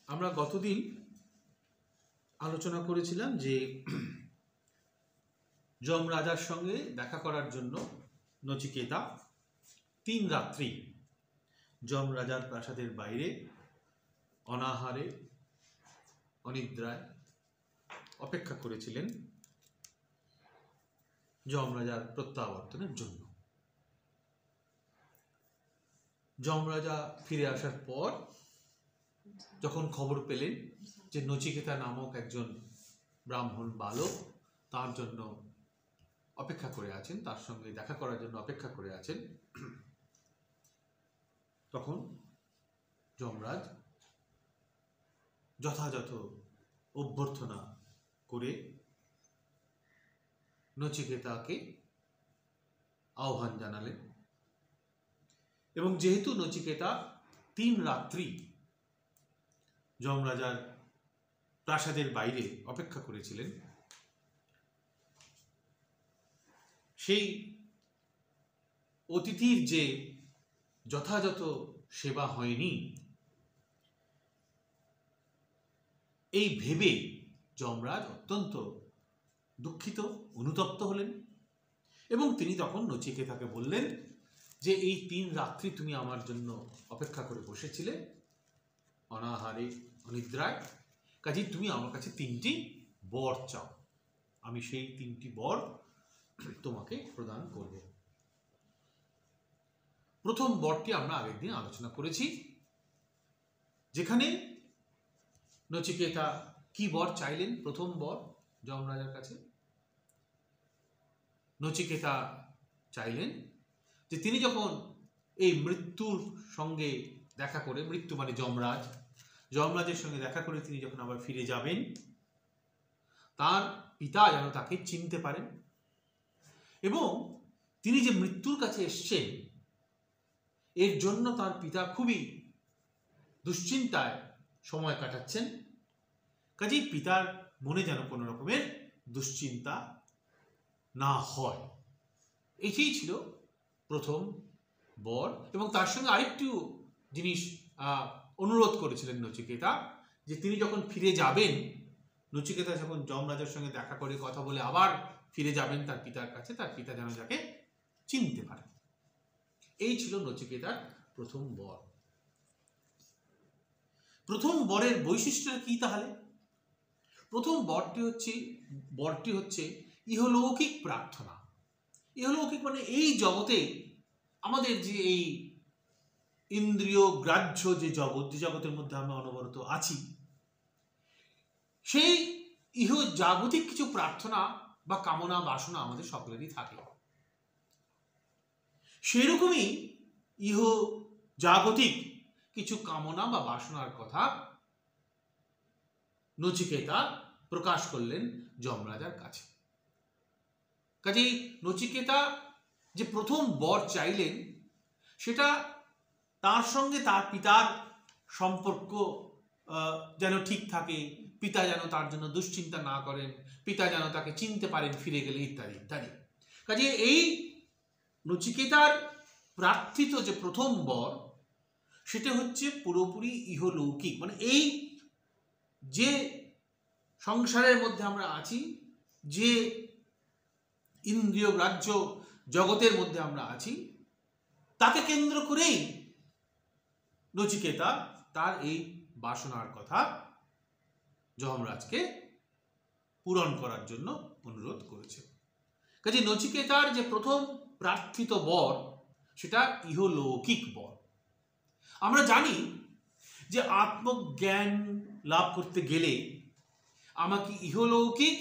আমরা গতদিন আলোচনা করেছিলাম যে যমরাজার সঙ্গে দেখা করার জন্য নচিকেতা 3 রাত্রি যমরাজার প্রাসাদের বাইরে অনাহারে অনিদ্রায় অপেক্ষা করেছিলেন যমরাজার প্রত্যাবর্তনের জন্য। যমরাজা ফিরে আসার পর যখন খবর পেলেন যে নচিকেতা নামক একজন ব্রাহ্মণ বালক তার জন্য অপেক্ষা করে আছেন, তার সঙ্গে দেখা করার জন্য অপেক্ষা করে আছেন, তখন যমরাজ যথাযথ অভ্যর্থনা করে নচিকেতাকে আহ্বান জানালেন। এবং যেহেতু নচিকেতা 3 রাত্রি যমরাজার প্রাসাদের বাইরে অপেক্ষা করেছিলেন, সেই অতিথির যে যথাযথ সেবা হয়নি এই ভেবে যমরাজ অত্যন্ত দুঃখিত, অনুতপ্ত হলেন এবং তিনি তখন নচিকেতাকে বললেন যে এই 3 রাত্রি তুমি আমার জন্য অপেক্ষা করে বসেছিলে অনাহারে অনিদ্রায়, কাজেই তুমি আমার কাছে 3টি বর চাও, আমি সেই 3টি বর তোমাকে প্রদান করব। প্রথম বরটি আমরা আগের দিন আলোচনা করেছি, যেখানে নচিকেতা কি বর চাইলেন। প্রথম বর যমরাজার কাছে নচিকেতা চাইলেন যে তিনি যখন এই মৃত্যুর সঙ্গে দেখা করে, মৃত্যু মানে যমরাজের সঙ্গে দেখা করে তিনি যখন আবার ফিরে যাবেন, তার পিতা যেন তাকে চিনতে পারেন এবং তিনি যে মৃত্যুর কাছে এসছেন এর জন্য তার পিতা খুবই দুশ্চিন্তায় সময় কাটাচ্ছেন, কাজেই পিতার মনে যেন কোনো রকমের দুশ্চিন্তা না হয়। এটাই ছিল প্রথম বর। এবং তার সঙ্গে আরেকটু জিনিস অনুরোধ করেছিলেন নচিকেতা, যে তিনি যখন ফিরে যাবেন, নচিকেতা যখন যমরাজের সঙ্গে দেখা করে কথা বলে আবার ফিরে যাবেন তার পিতার কাছে, তার পিতা যেন যাকে চিনতে পারেন। এই ছিল নচিকেতার প্রথম বর। প্রথম বরের বৈশিষ্ট্য কি তাহলে? প্রথম বরটি হচ্ছে ইহলৌকিক প্রার্থনা। ইহলৌকিক মানে এই জগতে আমাদের যে এই ইন্দ্রিয় গ্রাহ্য যে জগতের মধ্যে আমরা অনবরত আছি, সেই ইহ জাগতিক কিছু প্রার্থনা বা কামনা বাসনা আমাদের সকলেরই থাকে। সেরকমই ইহ জাগতিক কিছু কামনা বা বাসনার কথা নচিকেতা প্রকাশ করলেন যমরাজার কাছে। কাজেই নচিকেতা যে প্রথম বর চাইলেন সেটা তার সঙ্গে তার পিতার সম্পর্ক যেন ঠিক থাকে, পিতা যেন তার জন্য দুশ্চিন্তা না করেন, পিতা যেন তাকে চিনতে পারেন ফিরে গেলে, ইত্যাদি ইত্যাদি। কাজে এই নচিকেতার প্রার্থিত যে প্রথম বর সেটা হচ্ছে পুরোপুরি ইহলৌকিক, মানে এই যে সংসারের মধ্যে আমরা আছি, যে ইন্দ্রিয় গ্রাহ্য জগতের মধ্যে আমরা আছি, তাকে কেন্দ্র করেই নচিকেতা তার এই বাসনার কথা যমরাজকে পূরণ করার জন্য অনুরোধ করেছে। কাজে নচিকেতার যে প্রথম প্রার্থিত বর সেটা ইহলৌকিক বর। আমরা জানি যে আত্মজ্ঞান লাভ করতে গেলে আমাকে ইহলৌকিক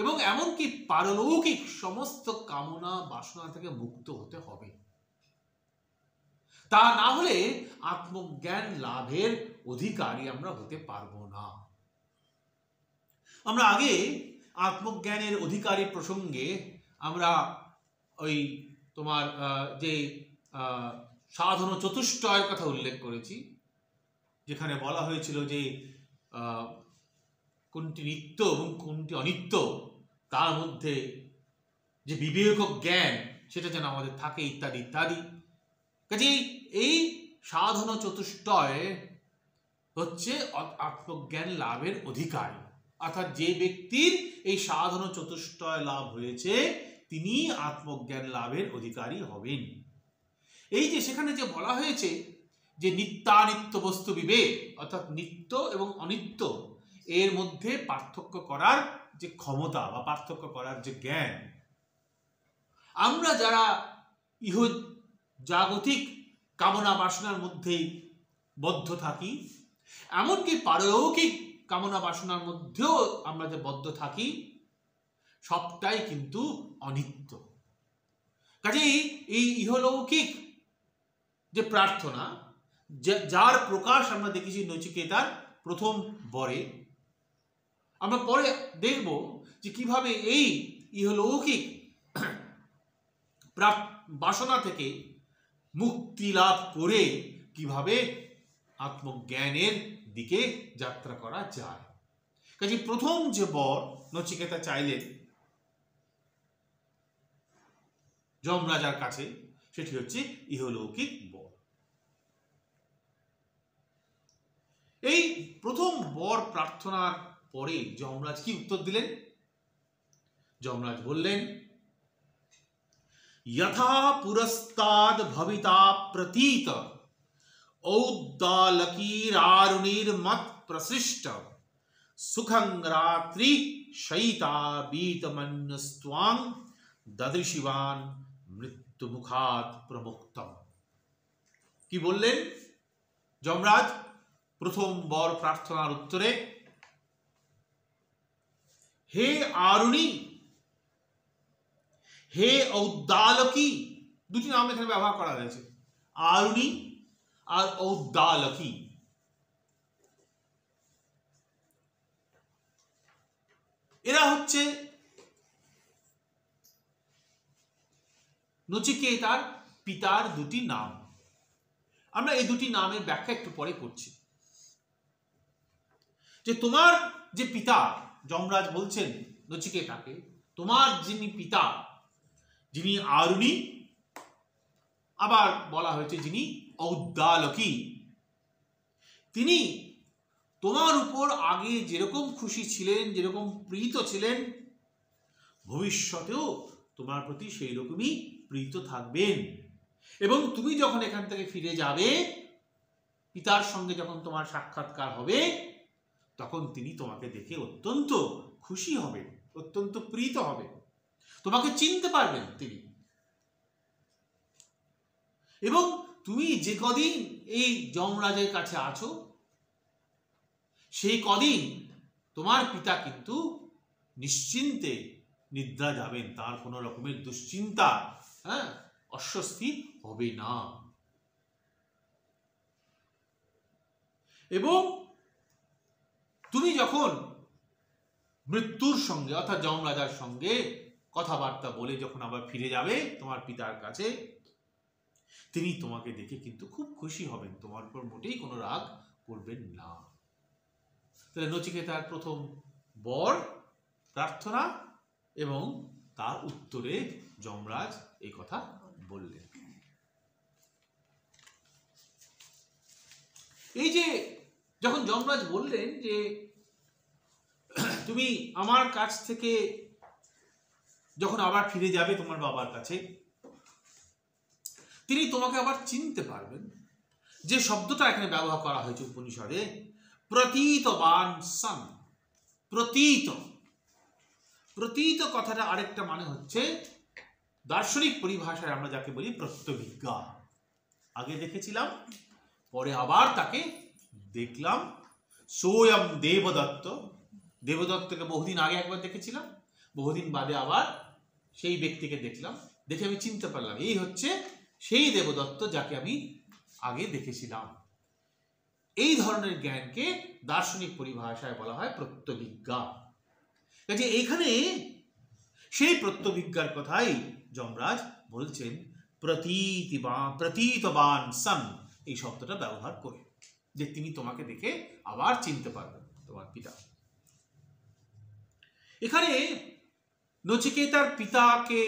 এবং এমনকি পারলৌকিক সমস্ত কামনা বাসনা থেকে মুক্ত হতে হবে। তা না হলে আত্মজ্ঞান লাভের অধিকারী আমরা হতে পারবো না। আমরা আগে আত্মজ্ঞানের অধিকারী প্রসঙ্গে আমরা ওই তোমার যে সাধন চতুষ্টয়ের কথা উল্লেখ করেছি, যেখানে বলা হয়েছিল যে কোনটি নিত্য এবং কোনটি অনিত্য, তার মধ্যে যে বিবেক জ্ঞান সেটা যেন আমাদের থাকে, ইত্যাদি ইত্যাদি। কাজেই এই সাধন চতুষ্টয় হচ্ছে আত্মজ্ঞান লাভের অধিকারী, অর্থাৎ যে ব্যক্তির এই সাধন চতুষ্টয় লাভ হয়েছে তিনি আত্মজ্ঞান লাভের অধিকারী হবেন। এই যে সেখানে যে বলা হয়েছে যে নিত্যানিত্য বস্তু বিবেক, অর্থাৎ নিত্য এবং অনিত্য এর মধ্যে পার্থক্য করার যে ক্ষমতা বা পার্থক্য করার যে জ্ঞান, আমরা যারা ইহ জাগতিক কামনা বাসনার মধ্যেই বদ্ধ থাকি, এমনকি পারলৌকিক কামনা বাসনার মধ্যেও আমরা যে বদ্ধ থাকি, সবটাই কিন্তু অনিত্য। কাজেই এই ইহলৌকিক যে প্রার্থনা, যার প্রকাশ আমরা দেখেছি নচিকেতার প্রথম বরে, আমরা পরে দেখব যে কিভাবে এই ইহলৌকিক বাসনা থেকে মুক্তি লাভ করে কিভাবে আত্মজ্ঞানের দিকে যাত্রা করা যায়। কাজে প্রথম যে বর নচিকেতা চাইলেন যমরাজার কাছে, সেটি হচ্ছে ইহলৌকিক বর। এই প্রথম বর প্রার্থনার পরে যমরাজ কি উত্তর দিলেন? যমরাজ বললেন, यथा पुरस्ताद भविता प्रतीत औद्दालकीरारुणिर्मत प्रसृष्ट सुखं रात्रि शयिता बीतमन्यस्त्वां ददृशिवान मृत्यु मुखात प्रमुक्तम। কি বললেন যমরাজ প্রথম বর প্রার্থনার উত্তরে? হে আরুণী, হে ঔদ্দালকী, দুটি নাম এখানে ব্যবহার করা হয়েছে, আরুণী আর ঔদ্দালকী। এরা হচ্ছে নচিকেতার পিতার দুটি নাম। আমরা এই দুটি নামের ব্যাখ্যা একটু পরে করছি। যে তোমার যে পিতা, যমরাজ বলছেন নচিকেতাকে, তোমার যিনি পিতা, যিনি আরুণী, আবার বলা হয়েছে যিনি ঔদ্দালকী, তিনি তোমার উপর আগে যেরকম খুশি ছিলেন, যেরকম প্রীত ছিলেন, ভবিষ্যতেও তোমার প্রতি সেই রকমই প্রীত থাকবেন। এবং তুমি যখন এখান থেকে ফিরে যাবে, পিতার সঙ্গে যখন তোমার সাক্ষাৎকার হবে, তখন তিনি তোমাকে দেখে অত্যন্ত খুশি হবেন, অত্যন্ত প্রীত হবেন, তোমাকে চিনতে পারবেন তিনি। এবং তুমি যে কদিন এই যমরাজের কাছে আছো, সেই কদিন তোমার পিতা কিন্তু নিশ্চিন্তে নিদ্রা যাবেন, তার কোনো রকমের দুশ্চিন্তা, অস্বস্তি হবে না। এবং তুমি যখন মৃত্যুর সঙ্গে অর্থাৎ যমরাজার সঙ্গে কথাবার্তা বলে যখন আবার ফিরে যাবে তোমার পিতার কাছে, তিনি তোমাকে দেখে কিন্তু খুব খুশি হবেন, তোমার উপর মোটেই কোনো রাগ করবেন না। তাহলে নচিকেতার প্রথম বর প্রার্থনা এবং তার উত্তরে যমরাজ এই কথা বললেন। এই যে যখন যমরাজ বললেন যে তুমি আমার কাছ থেকে যখন আবার ফিরে যাবে তোমার বাবার কাছে, তিনি তোমাকে আবার চিনতে পারবেন, যে শব্দটা এখানে ব্যবহার করা হয়েছে উপনিষদে, প্রতীতবান সন। প্রতীত, প্রতীত কথাটা আরেকটা মানে হচ্ছে দার্শনিক পরিভাষায় আমরা যাকে বলি প্রত্যভিজ্ঞা। আগে দেখেছিলাম, পরে আবার তাকে দেখলাম। সোয়ম দেবদত্ত, দেবদত্তকে বহুদিন আগে একবার দেখেছিলাম, বহুদিন বাদে আবার সেই ব্যক্তিকে দেখলাম, দেখে আমি চিনতে পারলাম এই হচ্ছে সেই দেবদত্ত যাকে আমি আগে দেখেছিলাম। এই ধরনের জ্ঞানকে দার্শনিক পরিভাষায় বলা হয় প্রত্যভিজ্ঞা। কাজে এইখানে সেই প্রত্যভিজ্ঞার কথাই যমরাজ বলছেন প্রতীতবান সন, এই শব্দটা ব্যবহার করে, যে তিনি তোমাকে দেখে আবার চিনতে পারবেন, তোমার পিতা। এখানে নচিকেতার পিতাকে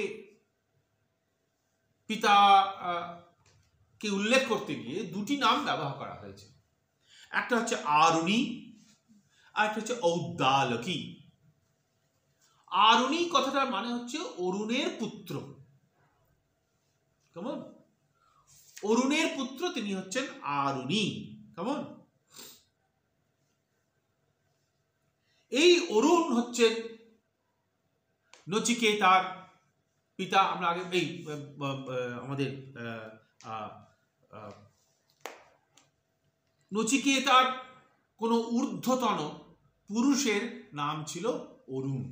উল্লেখ করতে গিয়ে দুটি নাম ব্যবহার করা হয়েছে। একটা হচ্ছে আরুণী আর একটা হচ্ছে ঔদ্দালকী। আরুণী কথাটার মানে হচ্ছে অরুণের পুত্র। কেমন? অরুণের পুত্র তিনি হচ্ছেন আরুণী। কেমন? এই অরুণ হচ্ছেন নচিকেতার পিতা। আমরা আগে এই আমাদের নচিকেতার কোনো ঊর্ধ্বতন পুরুষের নাম ছিল অরুণ।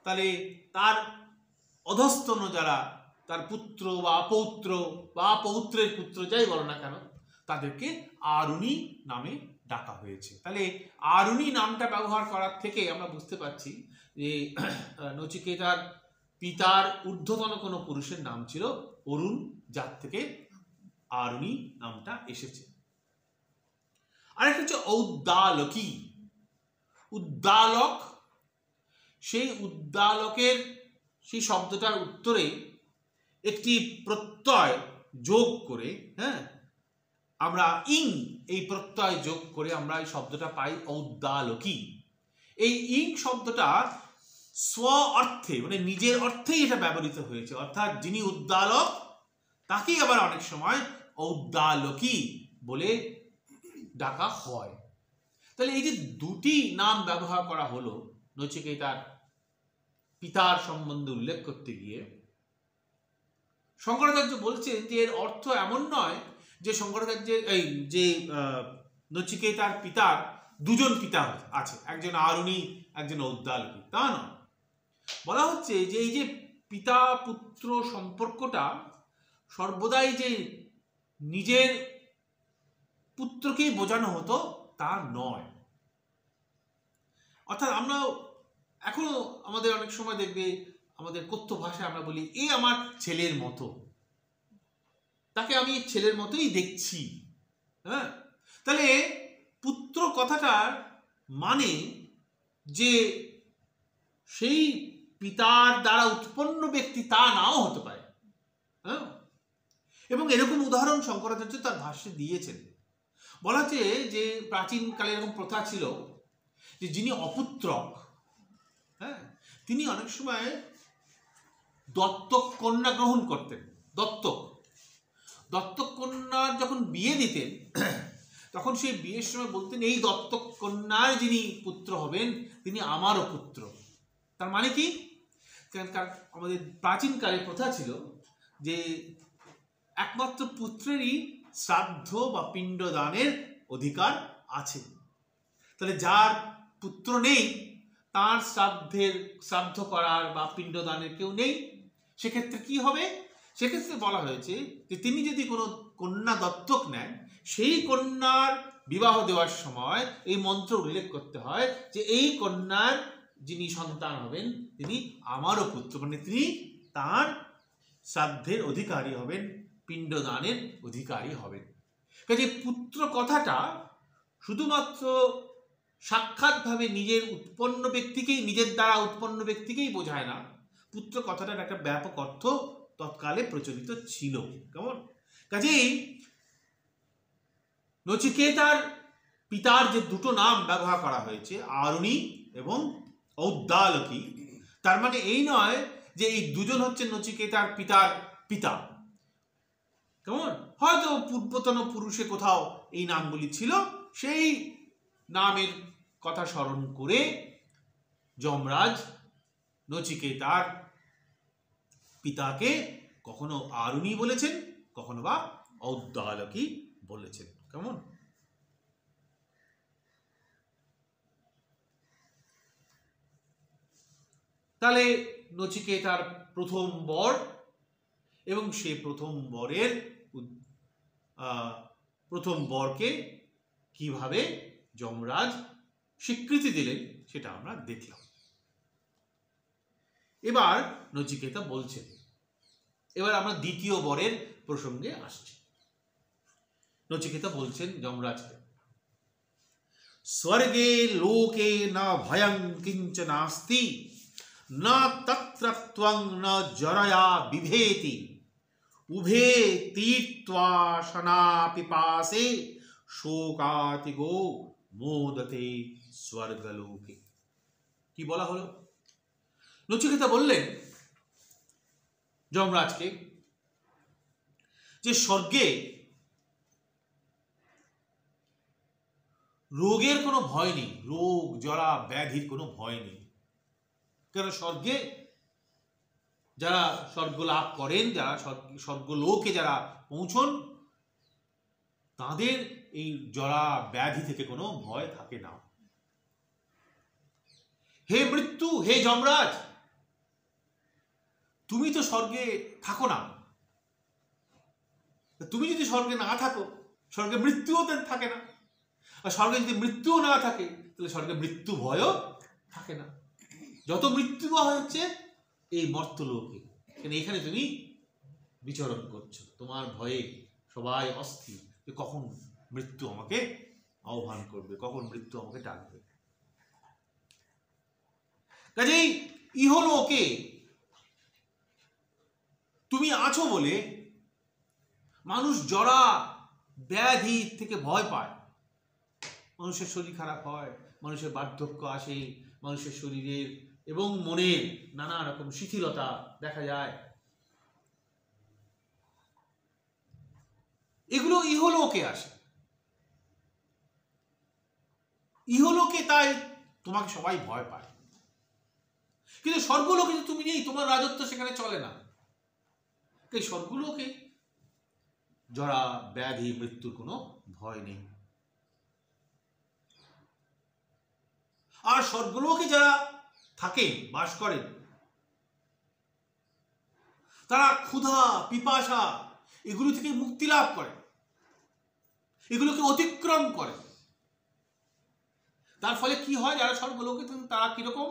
তাহলে তার অধস্তন যারা, তার পুত্র বা পৌত্র বা পৌত্রের পুত্র যাই বলো না কেন, তাদেরকে আরুণী নামে ডাকা হয়েছে। তাহলে আরুণী নামটা ব্যবহার করার থেকে আমরা বুঝতে পারছি যে নচিকেতার পিতার ঊর্ধ্বতন কোনো পুরুষের নাম ছিল অরুণ, যার থেকে আরুণী নামটা এসেছে। আরেকটা হচ্ছে ঔদ্দালকী। উদ্দালক, সেই উদ্দালকের সেই শব্দটার উত্তরে একটি প্রত্যয় যোগ করে, হ্যাঁ, আমরা ইং এই প্রত্যয় যোগ করে আমরা এই শব্দটা পাই ঔদ্দালকী। এই ইং শব্দটা স্ব অর্থে মানে নিজের অর্থেই এটা ব্যবহৃত হয়েছে, অর্থাৎ যিনি উদ্দালক তাকেই আবার অনেক সময় ঔদ্দালকী বলে ডাকা হয়। তাহলে এই যে দুটি নাম ব্যবহার করা হলো নচিকেতার পিতার সম্বন্ধে উল্লেখ করতে গিয়ে, শঙ্করাচার্য বলছেন যে এর অর্থ এমন নয় যে শঙ্করাচার্যের এই যে নচিকেতার পিতার দুজন পিতা আছে, একজন আরুণী একজন ঔদ্দালকী, তা নয়। বলা হচ্ছে যে এই যে পিতা পুত্র সম্পর্কটা সর্বদাই যে নিজের পুত্রকেই বোঝানো হতো তা নয়। অর্থাৎ আমরা এখনো আমাদের অনেক সময় দেখবে আমাদের কথ্য ভাষায় আমরা বলি এ আমার ছেলের মতো, তাকে আমি ছেলের মতোই দেখছি। হ্যাঁ, তাহলে পুত্র কথাটার মানে যে সেই পিতার দ্বারা উৎপন্ন ব্যক্তি তা নাও হতে পারে। হ্যাঁ, এবং এরকম উদাহরণ শঙ্করাচার্য তার ভাষ্যে দিয়েছেন। বলা হচ্ছে যে প্রাচীনকালে এরকম প্রথা ছিল যে যিনি অপুত্রক, হ্যাঁ, তিনি অনেক সময় দত্তক কন্যা গ্রহণ করতেন। দত্তক কন্যার যখন বিয়ে দিতেন তখন সেই বিয়ের সময় বলতেন এই দত্তক কন্যার যিনি পুত্র হবেন তিনি আমারও পুত্র। তার মানে কি? কারণ আমাদের প্রাচীনকালে প্রথা ছিল যে একমাত্র পুত্রেরই শ্রাদ্ধ বা পিণ্ডদানের অধিকার আছে। তাহলে যার পুত্র নেই তার শ্রাদ্ধ করার বা পিণ্ডদানের কেউ নেই। সেক্ষেত্রে কি হবে? সেক্ষেত্রে বলা হয়েছে যে তিনি যদি কোনো কন্যা দত্তক নেন, সেই কন্যার বিবাহ দেওয়ার সময় এই মন্ত্র উল্লেখ করতে হয় যে এই কন্যার যিনি সন্তান হবেন তিনি আমারও পুত্র, মানে তিনি তার শ্রাদ্ধের অধিকারী হবেন, পিণ্ডদানের অধিকারী হবেন। কাজে পুত্র কথাটা শুধুমাত্র সাক্ষাৎভাবে নিজের উৎপন্ন ব্যক্তিকেই, নিজের দ্বারা উৎপন্ন ব্যক্তিকেই বোঝায় না, পুত্র কথাটার একটা ব্যাপক অর্থ তৎকালে প্রচলিত ছিল। কেমন? কাজেই নচিকেতার পিতার যে দুটো নাম ব্যবহার করা হয়েছে আরুণী এবং ঔদ্দালকী, তার মানে এই নয় যে এই দুজন হচ্ছে নচিকেতার পিতার পিতা। কেমন? হয়তো পূর্বতন পুরুষে কোথাও এই নামগুলি ছিল, সেই নামের কথা স্মরণ করে যমরাজ নচিকেতার পিতাকে কখনো আরুণী বলেছেন, কখনো বা ঔদ্দালকী বলেছেন। কেমন? তাহলে নচিকেতার প্রথম বর এবং সে প্রথম বরকে কিভাবে যমরাজ স্বীকৃতি দিলেন সেটা আমরা দেখলাম। এবার নচিকেতা বলছেন, এবার আমরা দ্বিতীয় বরের প্রসঙ্গে আসছি। নচিকেতা বলছেন যমরাজকে, স্বর্গে লোকে না ভয়ং কিঞ্চ নাস্তি না তত্র ত্বং না জরয়া বিভেতি উভে তীর্ত্বা শনা পিপাসে শোকাতিগো মোদতে স্বর্গলোকে। কি বলা হলো? নচিকেতা বললেন যমরাজকে যে স্বর্গে রোগের কোনো ভয় নেই, রোগ জরা ব্যাধির কোনো ভয় নেই। কেন স্বর্গে যারা স্বর্গ লাভ করেন, যারা স্বর্গলোকে যারা পৌঁছন, তাদের এই জরা ব্যাধি থেকে কোনো ভয় থাকে না। হে মৃত্যু, হে যমরাজ, তুমি তো স্বর্গে থাকো না। তুমি যদি স্বর্গে না থাকো, স্বর্গে মৃত্যুও থাকে না। আর স্বর্গে যদি মৃত্যুও না থাকে, তাহলে স্বর্গে মৃত্যু ভয়ও থাকে না। যত মৃত্যু ভয় হচ্ছে এই মর্তলোকে, কেন এখানে তুমি বিচরণ করছো, তোমার ভয়ে সবাই অস্থির যে কখন মৃত্যু আমাকে আহ্বান করবে, কখন মৃত্যু আমাকে ডাকবে। কাজেই ইহলোকে তুমি আছো বলে মানুষ জরা ব্যাধি থেকে ভয় পায়। মানুষের শরীর খারাপ হয়, মানুষের বার্ধক্য আসে, মানুষের শরীরের এবং মনের নানা রকম শিথিলতা দেখা যায়। এগুলো ইহলোকে আসে। ইহলোকে তাই তোমাকে সবাই ভয় পায়। কিন্তু স্বর্গলোকে যে তুমি নেই, তোমার রাজত্ব সেখানে চলে না। এই স্বর্গলোকে জরা ব্যাধি মৃত্যুর কোনো ভয় নেই। আর স্বর্গলোকে যারা থাকে, বাস করেন, তারা ক্ষুধা পিপাসা এগুলো থেকে মুক্তি লাভ করে, এগুলোকে অতিক্রম করে। তার ফলে কি হয়, যারা স্বর্গলোকে তারা কিরকম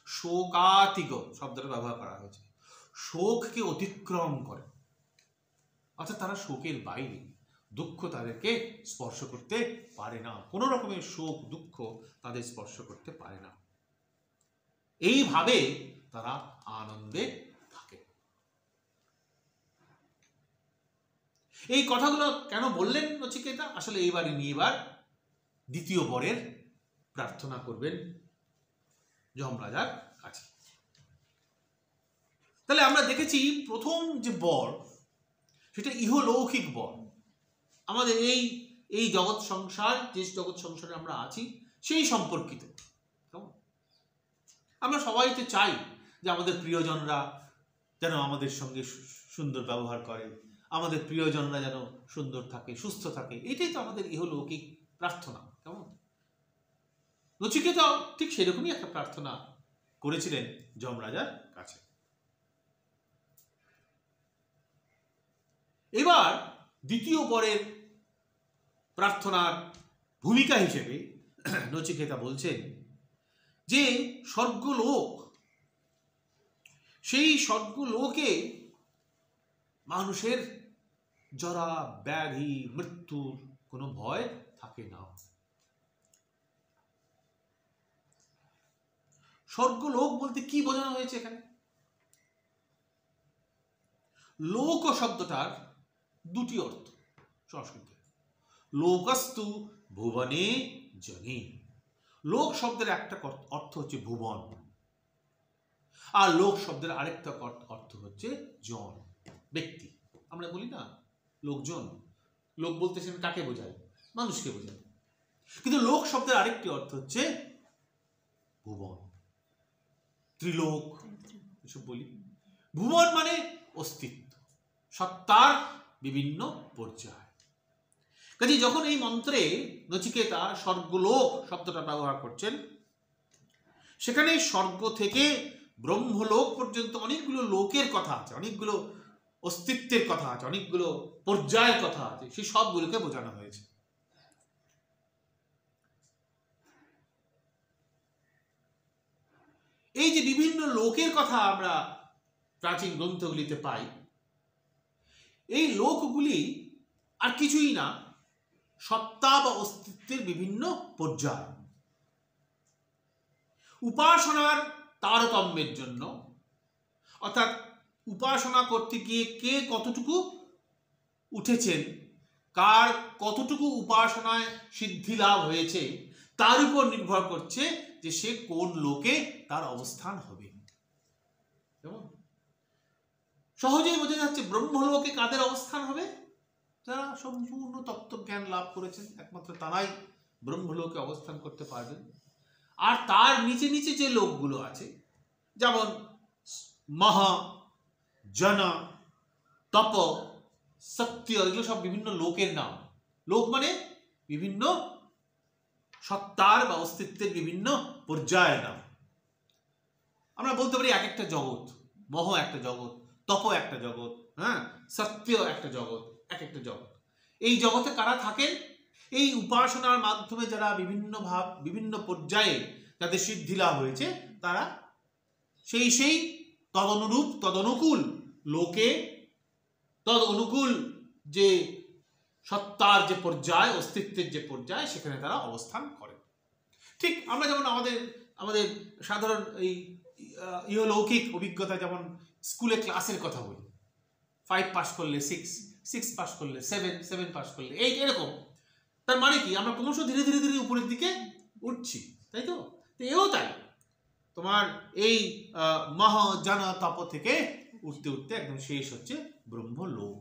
শোকাতিগ শব্দটা ব্যবহার করা হয়েছে, শোককে অতিক্রম করে। অর্থাৎ তারা শোকের বাইরে, দুঃখ তাদেরকে স্পর্শ করতে পারে না, কোনো রকমের শোক দুঃখ তাদের স্পর্শ করতে পারে না। এইভাবে তারা আনন্দে থাকে। এই কথাগুলো কেন বললেন নচিকেতা? আসলে এইবার দ্বিতীয় বরের প্রার্থনা করবেন যমরাজার কাছে। তাহলে আমরা দেখেছি প্রথম যে বর সেটা ইহলৌকিক বর। আমাদের এই জগৎ সংসার, যে জগৎ সংসারে আমরা আছি সেই সম্পর্কিত। আমরা সবাই তো চাই যে আমাদের প্রিয়জনরা যেন আমাদের সঙ্গে সুন্দর ব্যবহার করে, আমাদের প্রিয়জনরা যেন সুন্দর থাকে, সুস্থ থাকে। এটাই তো আমাদের ইহলৌকিক প্রার্থনা। কেমন? নচিকেতা ঠিক সেরকমই একটা প্রার্থনা করেছিলেন যমরাজার কাছে। এবার দ্বিতীয় বরের প্রার্থনার ভূমিকা হিসেবে নচিকেতা বলছেন যে স্বর্গলোক, সেই স্বর্গলোকে মানুষের জরা ব্যাধি মৃত্যুর কোনো ভয় থাকে না। স্বর্গলোক বলতে কি বোঝানো হয়েছে এখানে? লোক শব্দটার দুটি অর্থ সংস্কৃতে। লোকস্তু ভুবনে জনে। লোক শব্দের একটা অর্থ হচ্ছে ভুবন, আর লোক শব্দের আরেকটা অর্থ হচ্ছে জন, ব্যক্তি। আমরা বলি না লোকজন, লোক বলতে সে কাকে বোঝায়? মানুষকে বোঝায়। কিন্তু লোক শব্দের আরেকটি অর্থ হচ্ছে ভুবন, ত্রিলোক এসব বলি। ভুবন মানে অস্তিত্ব, সত্তার বিভিন্ন পর্যায়। কাজে যখন এই মন্ত্রে নচিকেতা স্বর্গলোক শব্দটা ব্যবহার করছেন, সেখানে স্বর্গ থেকে ব্রহ্মলোক পর্যন্ত অনেকগুলো লোকের কথা আছে, অনেকগুলো অস্তিত্বের কথা আছে, অনেকগুলো পর্যায়ের কথা আছে, সেই সবগুলোকে বোঝানো হয়েছে। এই যে বিভিন্ন লোকের কথা আমরা প্রাচীন গ্রন্থগুলিতে পাই, এই লোকগুলি আর কিছুই না, সত্তা বা অস্তিত্বের বিভিন্ন পর্যায়। উপাসনার তারতম্যের জন্য, অর্থাৎ উপাসনা করতে গিয়ে কে কতটুকু উঠেছেন কার কতটুকু উপাসনায় সিদ্ধি লাভ হয়েছে তার উপর নির্ভর করছে যে সে কোন লোকে তার অবস্থান হবে। কেমন সহজেই বোঝা যাচ্ছে ব্রহ্মলোকে কাদের অবস্থান হবে? যারা সম্পূর্ণ তত্ত্বজ্ঞান লাভ করেছেন, একমাত্র তারাই ব্রহ্মলোকে অবস্থান করতে পারবেন। আর তার নিচে নিচে যে লোকগুলো আছে, যেমন মহা, জন, তপ, সত্য, এগুলো সব বিভিন্ন লোকের নাম। লোক মানে বিভিন্ন সত্তার বা অস্তিত্বের বিভিন্ন পর্যায়ের নাম। আমরা বলতে পারি এক একটা জগৎ, মহ একটা জগৎ, তপ একটা জগৎ, হ্যাঁ, সত্য একটা জগৎ, এক একটা জগৎ। এই জগতে কারা থাকেন? এই উপাসনার মাধ্যমে যারা বিভিন্ন পর্যায়ে যাদের সিদ্ধি লাভ হয়েছে, তারা সেই তদনুরূপ তদনুকূল লোকে, তদ অনুকূল যে সত্তার যে পর্যায়, অস্তিত্বের যে পর্যায়, সেখানে তারা অবস্থান করে। ঠিক আমরা যেমন আমাদের সাধারণ এই ইহলৌকিক অভিজ্ঞতা, যেমন স্কুলে ক্লাসের কথা বলি, 5 পাস করলে 6, 6 পাস করলে 7, 7 পাস করলে 8, এরকম। তার মানে কি আমরা ক্রমশ ধীরে ধীরে ধীরে উপরের দিকে উঠছি, তাই তো? এও তাই, তোমার এই মহা, জন, তপ থেকে উঠতে উঠতে একদম শেষ হচ্ছে ব্রহ্মলোক।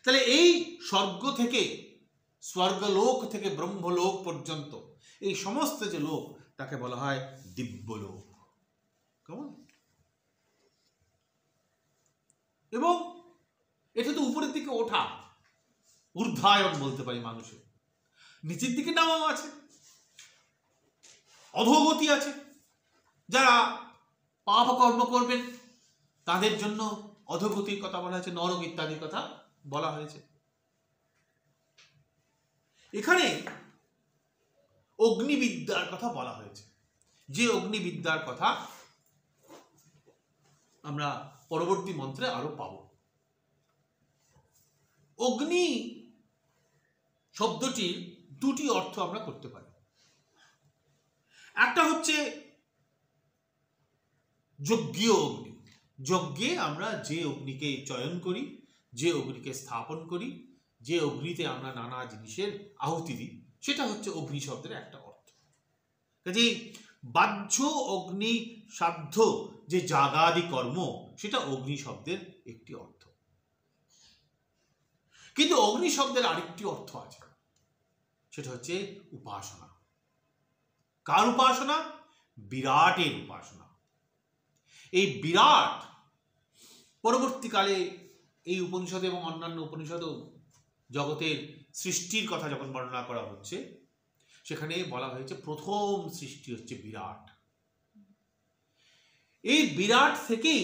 তাহলে এই স্বর্গ থেকে, স্বর্গলোক থেকে ব্রহ্মলোক পর্যন্ত এই সমস্ত যে লোক, তাকে বলা হয় দিব্যলোক। কেমন? এবং এটা তো উপরের দিকে ওঠা, ঊর্ধ্বায়ন বলতে পারি মানুষের। নিচের দিকে নামাও আছে, অধোগতি আছে। যারা পাপ কর্ম করবেন তাদের জন্য অধোগতির কথা বলা হয়েছে, নরক ইত্যাদির কথা বলা হয়েছে। এখানে অগ্নিবিদ্যার কথা বলা হয়েছে, যে অগ্নিবিদ্যার কথা আমরা পরবর্তী মন্ত্রে আরো পাব। অগ্নি শব্দটির দুটি অর্থ আমরা করতে পারি। একটা হচ্ছে যজ্ঞীয় অগ্নি। যজ্ঞে আমরা যে অগ্নিকে চয়ন করি, যে অগ্নিকে স্থাপন করি, যে অগ্নিতে আমরা নানা জিনিসের আহুতি দিই, সেটা হচ্ছে অগ্নি শব্দের একটা অর্থ। কাজে বাহ্য অগ্নি সাধ্য যে যাগাদি কর্ম, সেটা অগ্নি শব্দের একটি অর্থ। কিন্তু অগ্নি শব্দের আরেকটি অর্থ আছে, সেটা হচ্ছে উপাসনা। কার উপাসনা? বিরাটের উপাসনা। এই বিরাট পরবর্তীকালে এই উপনিষদে এবং অন্যান্য উপনিষদেও জগতের সৃষ্টির কথা যখন বর্ণনা করা হচ্ছে, সেখানে বলা হয়েছে প্রথম সৃষ্টি হচ্ছে বিরাট। এই বিরাট থেকেই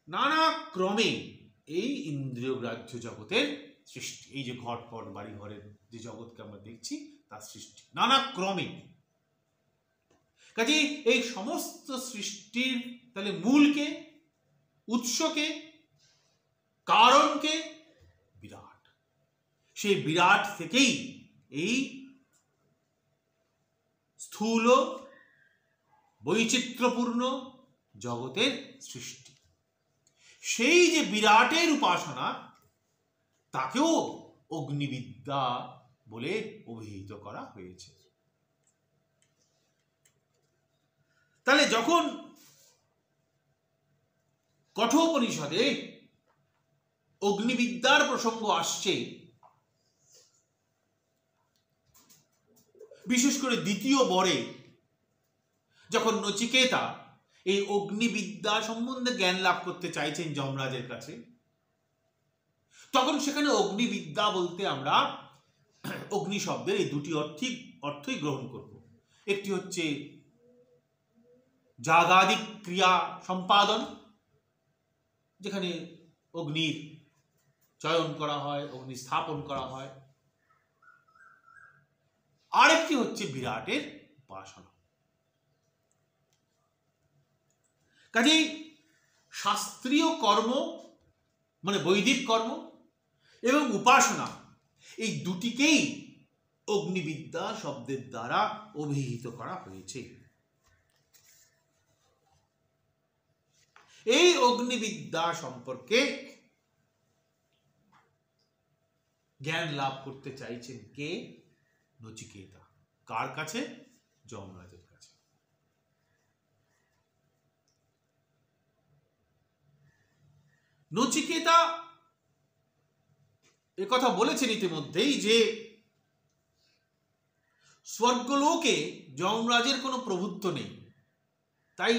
নানা ক্রমে এই ইন্দ্রিয় গ্রাহ্য জগতের সৃষ্টি। এই যে ঘটপট বাড়ি ঘরের যে জগৎকে আমরা দেখছি, তার সৃষ্টি নানা ক্রমে। কাজে এই সমস্ত সৃষ্টির তাহলে মূলকে, উৎসকে, কারণকে? বিরাট। সেই বিরাট থেকেই এই স্থূল বৈচিত্র্যপূর্ণ জগতের সৃষ্টি। সেই যে বিরাটের উপাসনা, তাকেও অগ্নিবিদ্যা বলে অভিহিত করা হয়েছে। তাহলে যখন কঠোপনিষদে অগ্নিবিদ্যার প্রসঙ্গ আসছে, বিশেষ করে দ্বিতীয় বরে যখন নচিকেতা এই অগ্নিবিদ্যা সম্বন্ধে জ্ঞান লাভ করতে চাইছেন যমরাজের কাছে, তখন সেখানে অগ্নিবিদ্যা বলতে আমরা অগ্নি শব্দের এই দুটি অর্থই গ্রহণ করব। একটি হচ্ছে যাগাদি ক্রিয়া সম্পাদন, যেখানে অগ্নির চয়ন করা হয়, অগ্নি স্থাপন করা হয়। আরেকটি হচ্ছে বিরাটের উপাসনা। কাজেই শাস্ত্রীয় কর্ম মানে বৈদিক কর্ম এবং উপাসনা, এই দুটিকেই অগ্নিবিদ্যা শব্দের দ্বারা অভিহিত করা হয়েছে। এই অগ্নিবিদ্যা সম্পর্কে জ্ঞান লাভ করতে চাইছেন কে? নচিকেতা। কার কাছে? যমরাজের কাছে। নচিকেতা একথা বলেছেন ইতিমধ্যেই যে স্বর্গলোকে যমরাজের কোনো প্রভুত্ব নেই, তাই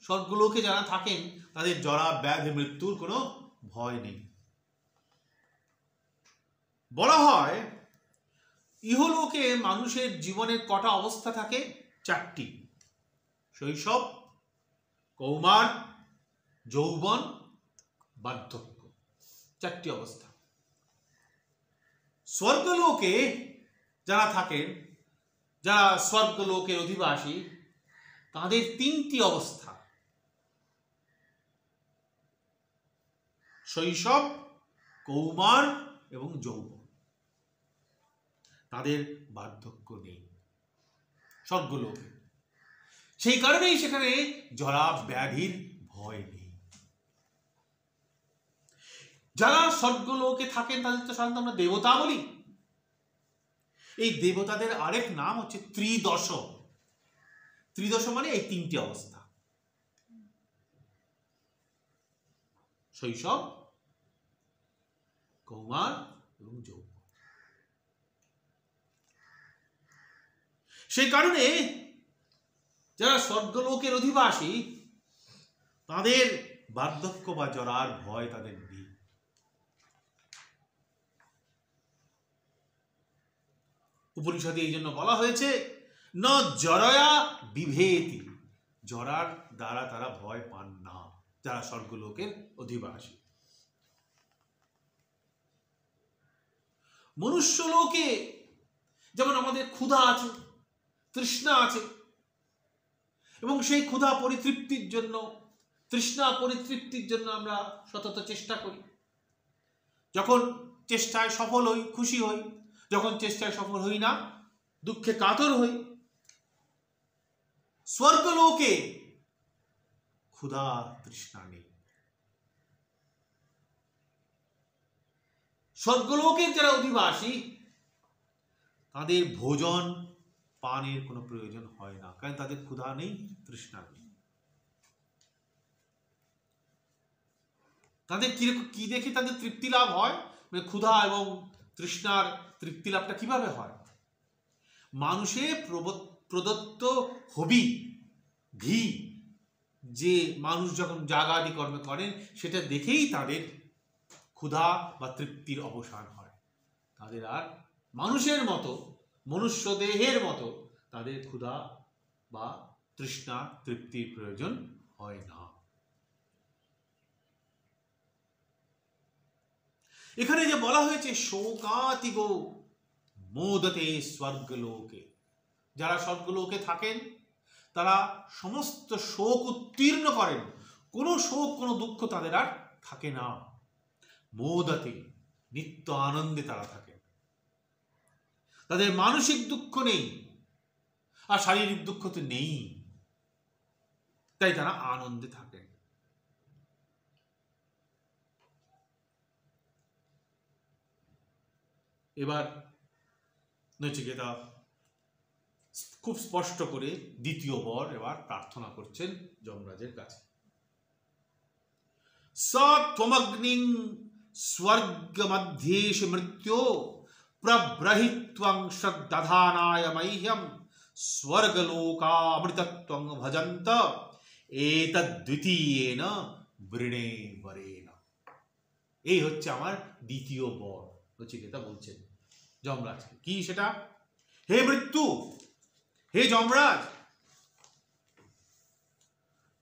স্বর্গলোকে যারা থাকেন তাদের জরা ব্যাধি মৃত্যুর কোনো ভয় নেই। বলা হয় ইহলোকে মানুষের জীবনের কটা অবস্থা থাকে? 4টি। শৈশব, কৌমার, যৌবন, বার্ধক্য, 4টি অবস্থা। স্বর্গলোকে যারা থাকেন, যারা স্বর্গলোকের অধিবাসী, তাদের 3টি অবস্থা: শৈশব, কৌমার এবং যৌবন। তাদের বার্ধক্য নেই স্বর্গলোকে। সেই কারণেই সেখানে জরা ব্যাধির ভয় নেই। যারা স্বর্গলোকে থাকেন তাদের তো সাধারণত আমরা দেবতা বলি। এই দেবতাদের আরেক নাম হচ্ছে ত্রিদশ। ত্রিদশ মানে এই 3টি অবস্থা: শৈশব, কৌমার এবং যৌবন। সেই কারণে যারা স্বর্গলোকের অধিবাসী তাদের বার্ধক্য বা জরার ভয় তাদের নেই। উপনিষদে এই জন্য বলা হয়েছে ন জরয়া বিভেতি, জরার দ্বারা তারা ভয় পান না যারা স্বর্গলোকের অধিবাসী। মনুষ্যলোকে যেমন আমাদের ক্ষুধা আছে, তৃষ্ণা আছে, এবং সেই ক্ষুধা পরিতৃপ্তির জন্য, তৃষ্ণা পরিতৃপ্তির জন্য আমরা সতত চেষ্টা করি। যখন চেষ্টায় সফল হই খুশি হই, যখন চেষ্টায় সফল হই না দুঃখে কাতর হই। স্বর্গলোকে ক্ষুধা তৃষ্ণা নেই। স্বর্গলোকের যারা অধিবাসী তাদের ভোজন পানের কোনো প্রয়োজন হয় না, কারণ তাদের ক্ষুধা নেই, তৃষ্ণা নেই। তাদের কি দেখে তাদের তৃপ্তি লাভ হয়? মানে ক্ষুধা এবং তৃষ্ণার তৃপ্তি লাভটা কিভাবে হয়? মানুষের প্রদত্ত হবি ঘি যে মানুষ যখন যাগাদি কর্মে করেন সেটা দেখেই তাদের ক্ষুধা বা তৃপ্তির অবসান হয়। তাদের আর মানুষের মতো, মনুষ্য দেহের মতো তাদের ক্ষুধা বা তৃষ্ণা তৃপ্তির প্রয়োজন হয় না। এখানে যে বলা হয়েছে শোকাতিগো মোদতে স্বর্গলোকে, যারা স্বর্গলোকে থাকেন তারা সমস্ত শোক উত্তীর্ণ করেন, কোনো শোক কোনো দুঃখ তাদের আর থাকে না। মোদতে নিত্য আনন্দে তারা থাকেন, তাদের মানসিক দুঃখ নেই আর শারীরিক দুঃখ তো নেই, তাই তারা আনন্দে থাকেন। এবার নচিকেতা খুব স্পষ্ট করে দ্বিতীয় বর এবার প্রার্থনা করছেন যমরাজের কাছে। স ত্বমগ্নিং স্বর্গ মধ্যেশ মৃত্যু প্রব্রহিত্বং শ্রদ্ধানায় মহ্যম স্বর্গলোকামৃতত্বং ভজন্ত এতদ্বিতীয়েন বৃণে বরেণ। এই হচ্ছে আমার দ্বিতীয় বর, নচিকেতা বলছেন যমরাজকে। কি সেটা? হে মৃত্যু, হে যমরাজ,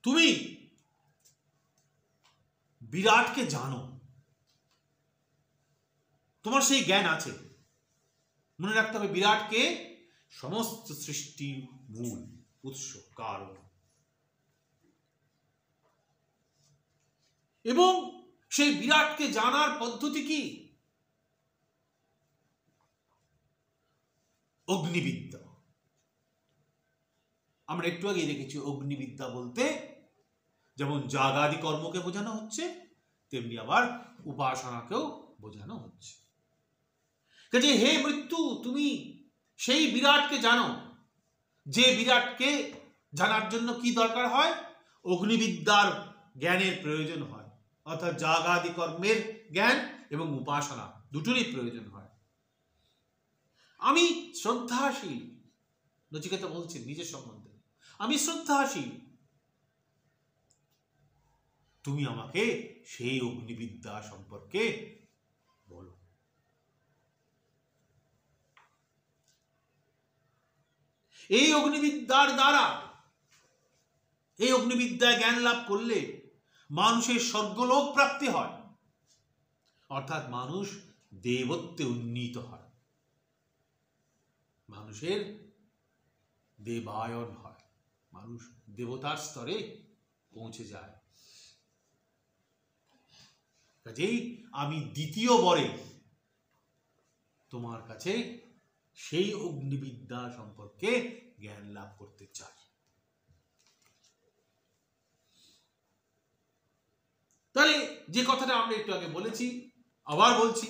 তুমি বিরাটকে জানো, তোমার সেই জ্ঞান আছে। মনে রাখতে হবে বিরাটকে সমস্ত সৃষ্টির মূল উৎস, কারণ। এবং সেই বিরাটকে জানার পদ্ধতি কি? অগ্নিবিদ্যা। আমরা একটু আগে দেখেছি অগ্নিবিদ্যা বলতে যেমন যাগাদি কর্মকে বোঝানো হচ্ছে, তেমনি আবার উপাসনাকেও বোঝানো হচ্ছে। যে হে মৃত্যু, তুমি সেই বিরাটকে জানো, যে বিরাটকে জানার জন্য কি দরকার হয়? অগ্নিবিদ্যার জ্ঞানের প্রয়োজন হয়, অর্থাৎ যাগাদি কর্মের জ্ঞান এবং উপাসনা দুটোরই প্রয়োজন হয়। আমি শ্রদ্ধাশীল, নচিকেতা বলছেন নিজের সম্বন্ধে, আমি শ্রদ্ধাশীল, তুমি আমাকে সেই অগ্নিবিদ্যা সম্পর্কে বলো। এই অগ্নিবিদ্যার দ্বারা, এই অগ্নিবিদ্যায় জ্ঞান লাভ করলে মানুষের স্বর্গলোক প্রাপ্তি হয়, অর্থাৎ মানুষ দেবত্বে উন্নীত হয়, মানুষের দেবায়ন হয়, মানুষ দেবতার স্তরে পৌঁছে যায়। কাজেই আমি দ্বিতীয় বরে তোমার কাছে সেই অগ্নিবিদ্যা সম্পর্কে জ্ঞান লাভ করতে চাই। তাহলে যে কথাটা আমরা একটু আগে বলেছি, আবার বলছি,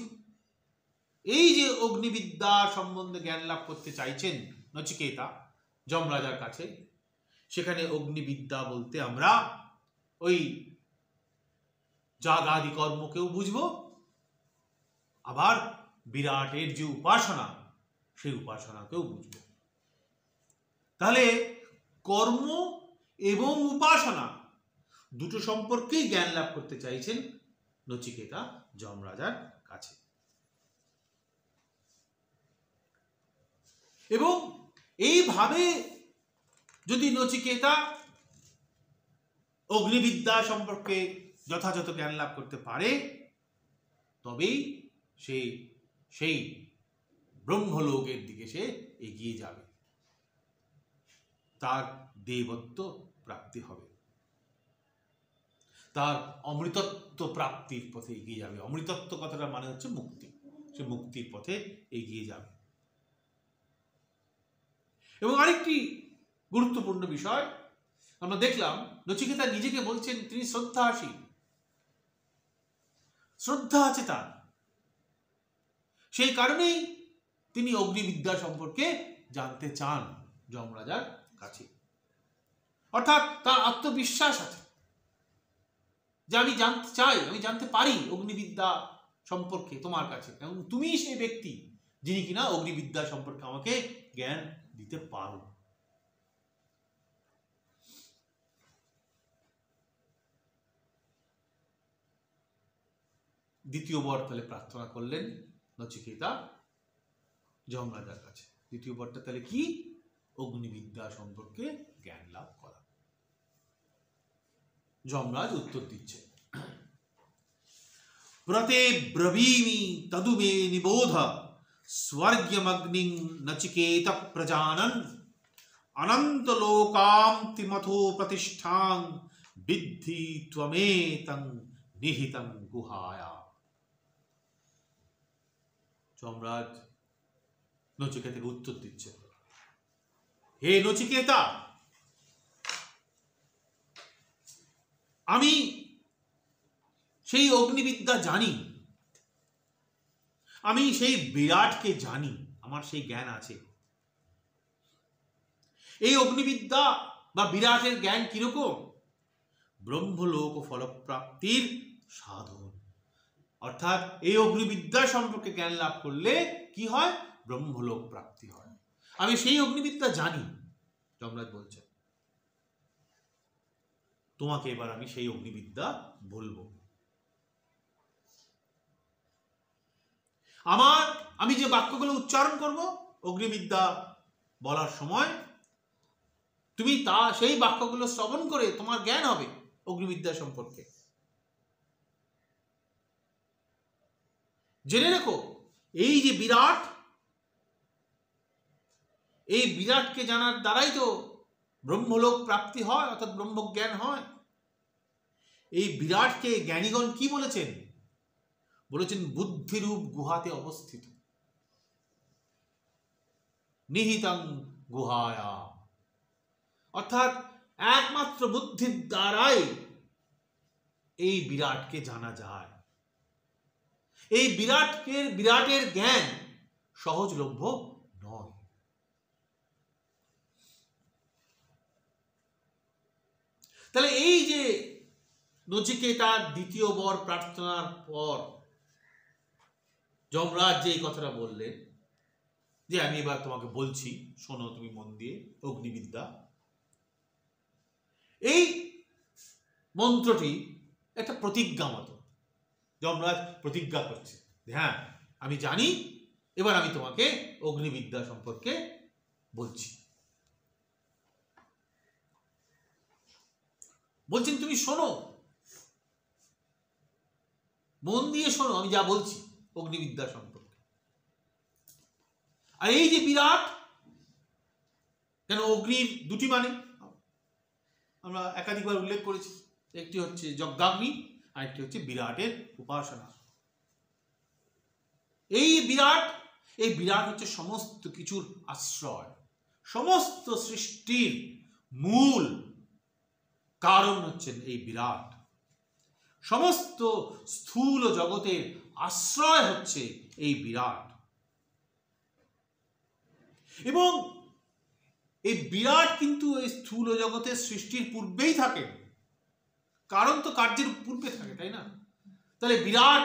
এই যে অগ্নিবিদ্যা সম্বন্ধে জ্ঞান লাভ করতে চাইছেন নচিকেতা যমরাজার কাছে, সেখানে অগ্নিবিদ্যা বলতে আমরা ওই যাগাদি কর্মকেও বুঝবো, আবার বিরাটের যে উপাসনা, সেই উপাসনাকেও বুঝবো। তাহলে কর্ম এবং উপাসনা দুটো সম্পর্কেই জ্ঞান লাভ করতে চাইছেন নচিকেতা যমরাজার কাছে। এবং এইভাবে যদি নচিকেতা অগ্নিবিদ্যা সম্পর্কে যথাযথ জ্ঞান লাভ করতে পারে, তবেই সে সেই ব্রহ্মলোকের দিকে সে এগিয়ে যাবে, তার দেবত্ব প্রাপ্তি হবে, তার অমৃতত্ব প্রাপ্তির পথে এগিয়ে যাবে। অমৃতত্ব কথাটা মানে হচ্ছে মুক্তি, সে মুক্তির পথে এগিয়ে যাবে। এবং আরেকটি গুরুত্বপূর্ণ বিষয় আমরা দেখলাম, নচিকেতা নিজেকে বলছেন তিনি শ্রদ্ধাশীল, শ্রদ্ধা আছে তার, সেই কারণেই তিনি অগ্নিবিদ্যা সম্পর্কে জানতে চান যমরাজার কাছে। অর্থাৎ তার আত্মবিশ্বাস আছে যে আমি জানতে চাই, আমি জানতে পারি অগ্নিবিদ্যা সম্পর্কে তোমার কাছে, এবং তুমি সেই ব্যক্তি যিনি কিনা অগ্নিবিদ্যা সম্পর্কে আমাকে জ্ঞান দিতে পারো। দ্বিতীয় বর তাহলে প্রার্থনা করলেন নচিকেতা যমরাজার কাছে। দ্বিতীয় বরটা তাহলে কি? অগ্নিবিদ্যা সম্পর্কে জ্ঞান লাভ করা। যমরাজ উত্তর দিচ্ছে, প্রতে ব্রবীমি তদুমে নিবোধ স্বর্গমগ্নিং নচিকেত প্রজানন অনন্ত লোকান্তিমথো প্রতিষ্ঠাং বিদ্ধি ত্বমেতং নিহিতং গুহায়া। যমরাজ নচিকেতাকে উত্তর দিচ্ছে, হে নচিকেতা, আমি সেই অগ্নিবিদ্যা জানি, আমি সেই বিরাটকে জানি, আমার সেই জ্ঞান আছে। এই অগ্নিবিদ্যা বা বিরাটের জ্ঞান কিরকম? ব্রহ্মলোক ফলপ্রাপ্তির সাধন। অর্থাৎ এই অগ্নিবিদ্যা সম্পর্কে জ্ঞান লাভ করলে কি হয়? ব্রহ্মলোক প্রাপ্তি হয়। আমি সেই অগ্নিবিদ্যা জানি। যমরাজ বলছে, তোমাকে এবার আমি সেই অগ্নিবিদ্যা বলবো। আমি যে বাক্যগুলো উচ্চারণ করব অগ্নিবিদ্যা বলার সময়, তুমি সেই বাক্যগুলো শ্রবণ করে তোমার জ্ঞান হবে অগ্নিবিদ্যা সম্পর্কে। জেনে রেখো, এই যে বিরাট, এই বিরাটকে জানার দ্বারাই তো ব্রহ্মলোক প্রাপ্তি হয়, অর্থাৎ ব্রহ্মজ্ঞান হয়। এই বিরাটকে জ্ঞানীগণ কি বলেছেন? বলেছেন বুদ্ধিরূপ গুহাতে অবস্থিত, নিহিতং গুহায়া। অর্থাৎ একমাত্র বুদ্ধির দ্বারাই এই বিরাটকে জানা যায়। এই বিরাটের জ্ঞান সহজলভ্য নয়। তাহলে এই যে নচিকেতার দ্বিতীয় বর প্রার্থনার পর যমরাজ যে এই কথাটা বললেন যে আমি এবার তোমাকে বলছি, শোনো তুমি মন দিয়ে, অগ্নিবিদ্যা। এই মন্ত্রটি একটা প্রতিজ্ঞা মতো। যমরাজ প্রতিজ্ঞা করছে, হ্যাঁ আমি জানি, এবার আমি তোমাকে অগ্নিবিদ্যা সম্পর্কে বলছি। বলছেন তুমি শোনো, মন দিয়ে শোনো আমি যা বলছি অগ্নিবিদ্যা সম্পর্কে। আর এই যে বিরাট, কেন অগ্নির দুটি মানে আমরা একাধিকবার উল্লেখ করেছি, একটি হচ্ছে যজ্ঞাগ্নি আর একটি হচ্ছে বিরাটের উপাসনা। এই বিরাট হচ্ছে সমস্ত কিছুর আশ্রয়, সমস্ত সৃষ্টির মূল কারণ হচ্ছেন এই বিরাট, সমস্ত স্থূল জগতের আশ্রয় হচ্ছে এই বিরাট। এবং এই বিরাট কিন্তু এই স্থূল জগতের সৃষ্টির পূর্বেই থাকে, কারণ তো কার্যের পূর্বে থাকে, তাই না? তাহলে বিরাট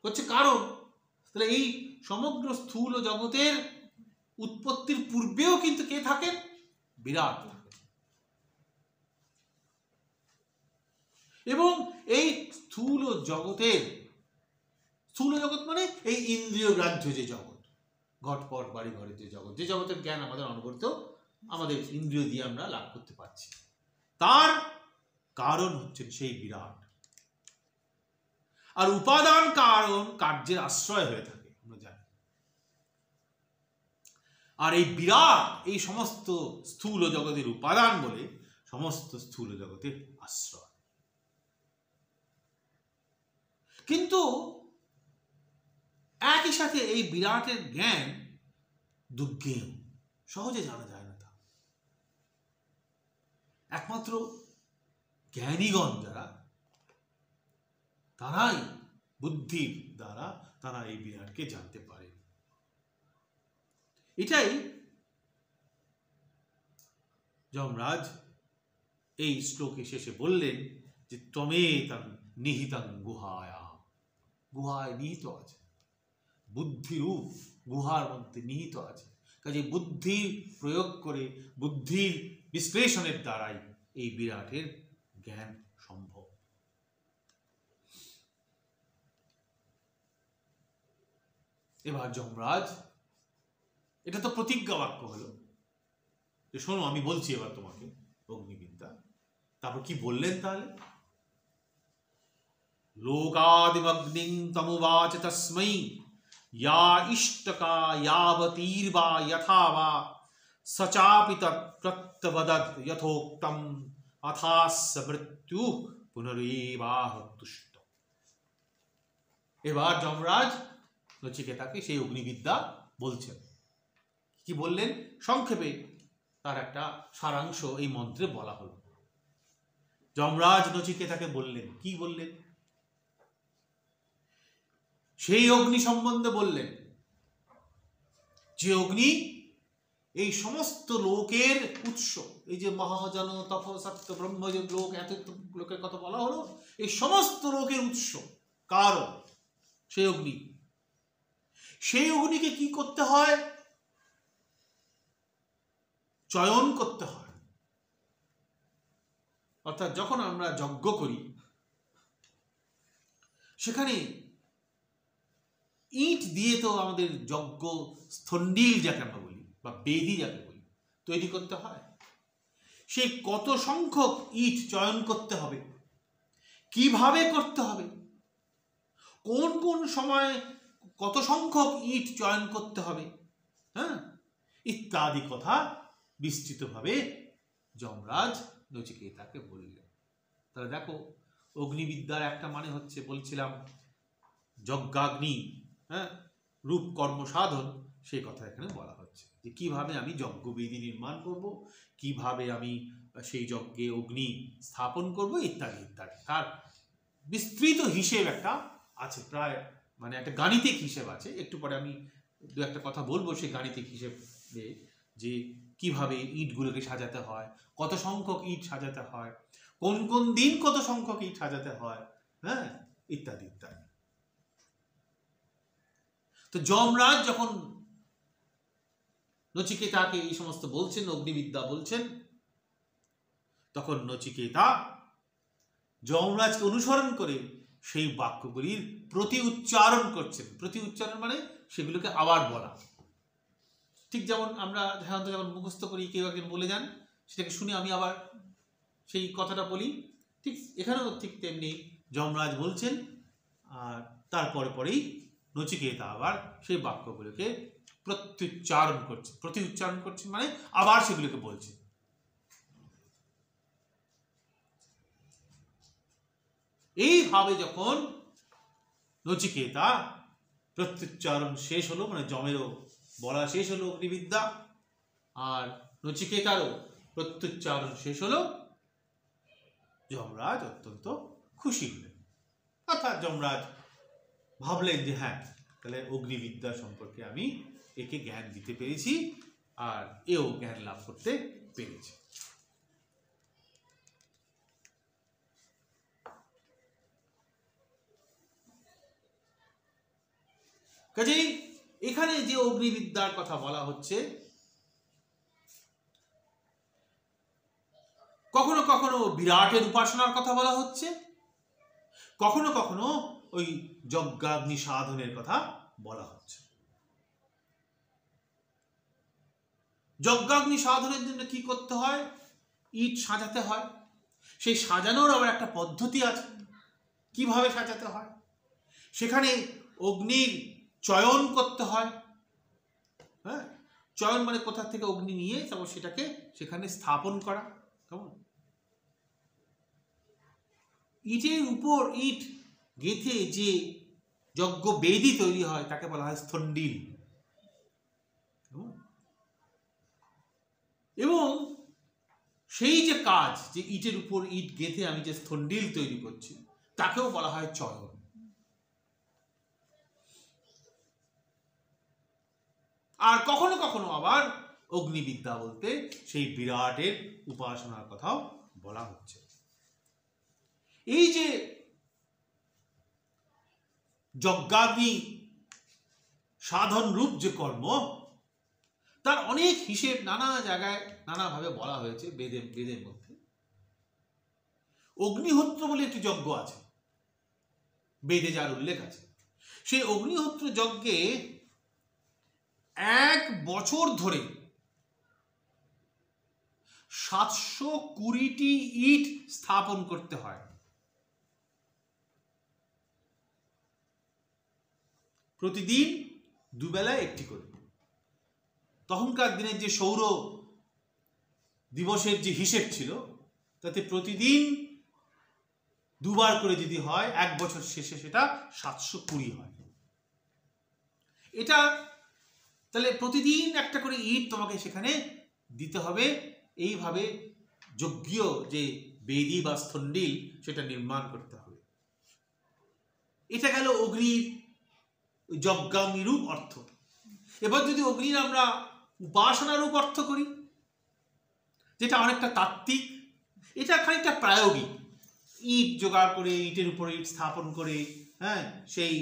হচ্ছে কারণ, তাহলে এই সমগ্র স্থূল জগতের উৎপত্তির পূর্বেও কিন্তু কে থাকেন? বিরাট থাকেন। এবং এই স্থূল জগৎ মানে এই ইন্দ্রিয় গ্রাহ্য যে জগৎ, ঘটপট বাড়ি ঘরের যে জগৎ, যে জগতের জ্ঞান আমাদের অনবরত আমাদের ইন্দ্রিয় দিয়ে আমরা লাভ করতে পারছি, তার কারণ হচ্ছেন সেই বিরাট। আর উপাদান কারণ কার্যের আশ্রয় হয়ে থাকে, আমরা জানি। আর এই বিরাট এই সমস্ত স্থূল জগতের উপাদান বলে সমস্ত স্থূল জগতের আশ্রয়। কিন্তু একই সাথে এই বিরাটের জ্ঞান দুর্গেয়, সহজে জানা যায় না। তা একমাত্র জ্ঞানীগণ যারা, তারাই বুদ্ধির দ্বারা তারা এই বিরাটকে জানতে পারে। এটাই যমরাজ এই শ্লোকে শেষে বললেন যে ত্বমেতং নিহিতং গুহায় নিহিত আছে, বুদ্ধিরূপ গুহার মধ্যে নিহিত আছে। কাজে বুদ্ধির প্রয়োগ করে, বুদ্ধির বিশ্লেষণের দ্বারাই এই বিরাটের জ্ঞান সম্ভব। এবার যমরাজ, এটা তো প্রতিজ্ঞা বাক্য হলো যে শোনো আমি বলছি এবার তোমাকে অগ্নিবিদ্যা। তারপর কি বললেন তাহলে? লোকাদিমগ্নিং তমুবাচ তস্मै या इष्टका यावतीर्वा यथा वा सचापि तत्प्रत्यवदत् यथोक्तम् अथास्य मृत्यु पुनरेवाह तुष्ट। এবার যমরাজ নচিকেতাকে সেই অগ্নিবিদ্যা বলছেন। কি বললেন? সংক্ষেপে তার একটা সারাংশ এই মন্ত্রে বলা হলো। যমরাজ নচিকেতাকে বললেন, কি বললেন? সেই অগ্নি সম্বন্ধে বললেন যে অগ্নি এই সমস্ত লোকের উৎস। এই যে মহাজন তপ সত্য ব্রহ্মযোগ লোক, এত লোকের কথা বলা হলো, এই সমস্ত লোকের উৎস কারণ সেই অগ্নি। সেই অগ্নিকে কি করতে হয়? চয়ন করতে হয়। অর্থাৎ যখন আমরা যজ্ঞ করি, সেখানে ইট দিয়ে তো আমাদের যজ্ঞ স্থণ্ডিল যাকে আমরা বলি বা বেদি যাকে বলি তৈরি করতে হয়। সেই কত সংখ্যক ইট চয়ন করতে হবে, কিভাবে করতে হবে, কোন কোন সময় কত সংখ্যক ইট চয়ন করতে হবে, হ্যাঁ, ইত্যাদি কথা বিস্তৃতভাবে যমরাজ নচিকেতাকে বললেন। তাহলে দেখো, অগ্নিবিদ্যার একটা মানে হচ্ছে, বলছিলাম, যজ্ঞাগ্নি, হ্যাঁ, রূপ কর্ম সাধন, সেই কথা এখানে বলা হচ্ছে যে কিভাবে আমি যজ্ঞবেদী নির্মাণ করব, কিভাবে আমি সেই যজ্ঞে অগ্নি স্থাপন করব, ইত্যাদি ইত্যাদি। তার বিস্তৃত হিসেব একটা আছে, প্রায় মানে একটা গাণিতিক হিসেব আছে। একটু পরে আমি দু একটা কথা বলবো সেই গাণিতিক হিসেবে, যে কিভাবে ইটগুলোকে সাজাতে হয়, কত সংখ্যক ইট সাজাতে হয়, কোন কোন দিন কত সংখ্যক ইট সাজাতে হয়, হ্যাঁ, ইত্যাদি ইত্যাদি। তো যমরাজ যখন নচিকেতাকে এই সমস্ত বলছেন, অগ্নিবিদ্যা বলছেন, তখন নচিকেতা যমরাজকে অনুসরণ করে সেই বাক্যগুলির প্রতি উচ্চারণ করছেন। প্রতি উচ্চারণ মানে সেগুলোকে আবার বলা। ঠিক যেমন আমরা সাধারণত যখন মুখস্থ করি, কেউ একজন বলে যান, সেটাকে শুনে আমি আবার সেই কথাটা বলি, ঠিক এখানেও ঠিক তেমনি যমরাজ বলছেন, আর তারপরে পরেই নচিকেতা আবার সেই বাক্যগুলোকে প্রত্যুচ্চারণ করছে। প্রতি উচ্চারণ করছেন মানে আবার সেগুলোকে বলছে। এইভাবে যখন নচিকেতা প্রত্যুচ্চারণ শেষ হলো, মানে যমেরও বলা শেষ হলো অগ্নিবিদ্যা, আর নচিকেতারও প্রত্যুচ্চারণ শেষ হলো, যমরাজ অত্যন্ত খুশি হলেন। অর্থাৎ যমরাজ ভাবলেন যে হ্যাঁ, তাহলে অগ্নিবিদ্যা সম্পর্কে আমি একে জ্ঞান দিতে পেরেছি, আর এও জ্ঞান লাভ করতে পেরেছে। কাজেই এখানে যে অগ্নিবিদ্যার কথা বলা হচ্ছে, কখনো কখনো বিরাটের উপাসনার কথা বলা হচ্ছে, কখনো কখনো ওই যজ্ঞাগ্নি সাধনের কথা বলা হচ্ছে। যজ্ঞাগ্নি সাধনের জন্য কি করতে হয়? ইট সাজাতে হয়। সেই সাজানোর আবার একটা পদ্ধতি আছে, কিভাবে সাজাতে হয়। সেখানে অগ্নির চয়ন করতে হয়। হ্যাঁ, চয়ন মানে কোথা থেকে অগ্নি নিয়ে তারপর সেটাকে সেখানে স্থাপন করা। কেমন? ইটের উপর ইট গেঁথে যে যজ্ঞ বেদি তৈরি হয় তাকে বলা হয় স্থন্ডিল। এবং সেই যে কাজ, যে ইটের উপর ইট গেঁথে আমি যে স্থন্ডিল তৈরি করছি, তাকেও বলা হয় চয়ন। আর কখনো কখনো আবার অগ্নিবিদ্যা বলতে সেই বিরাটের উপাসনার কথাও বলা হচ্ছে। এই যে যজ্ঞাগ্নি সাধন রূপ যে কর্ম, তার অনেক হিসেব নানা জায়গায় নানাভাবে বলা হয়েছে বেদের মধ্যে। অগ্নিহোত্র বলে একটি যজ্ঞ আছে, বেদে যার উল্লেখ আছে। সেই অগ্নিহোত্র যজ্ঞে 1 বছর ধরে 720টি ইট স্থাপন করতে হয়। প্রতিদিন দুবেলায় একটি করে। তখনকার দিনের যে সৌর দিবসের যে হিসেব ছিল, তাতে প্রতিদিন দুবার করে যদি হয়, 1 বছর শেষে সেটা 720 হয়। এটা তাহলে প্রতিদিন একটা করে ইট তোমাকে সেখানে দিতে হবে। এইভাবে যজ্ঞীয় যে বেদি বা স্থন্ডিল সেটা নির্মাণ করতে হবে। এটা গেল অগ্নির যজ্ঞাগ্নি রূপ অর্থ। এবার যদি অগ্নির আমরা উপাসনা রূপ অর্থ করি, যেটা অনেকটা তাত্ত্বিক, এটা খানিকটা প্রায়োগিক। ইট জোগাড় করে, ইটের উপরে ইট স্থাপন করে, হ্যাঁ, সেই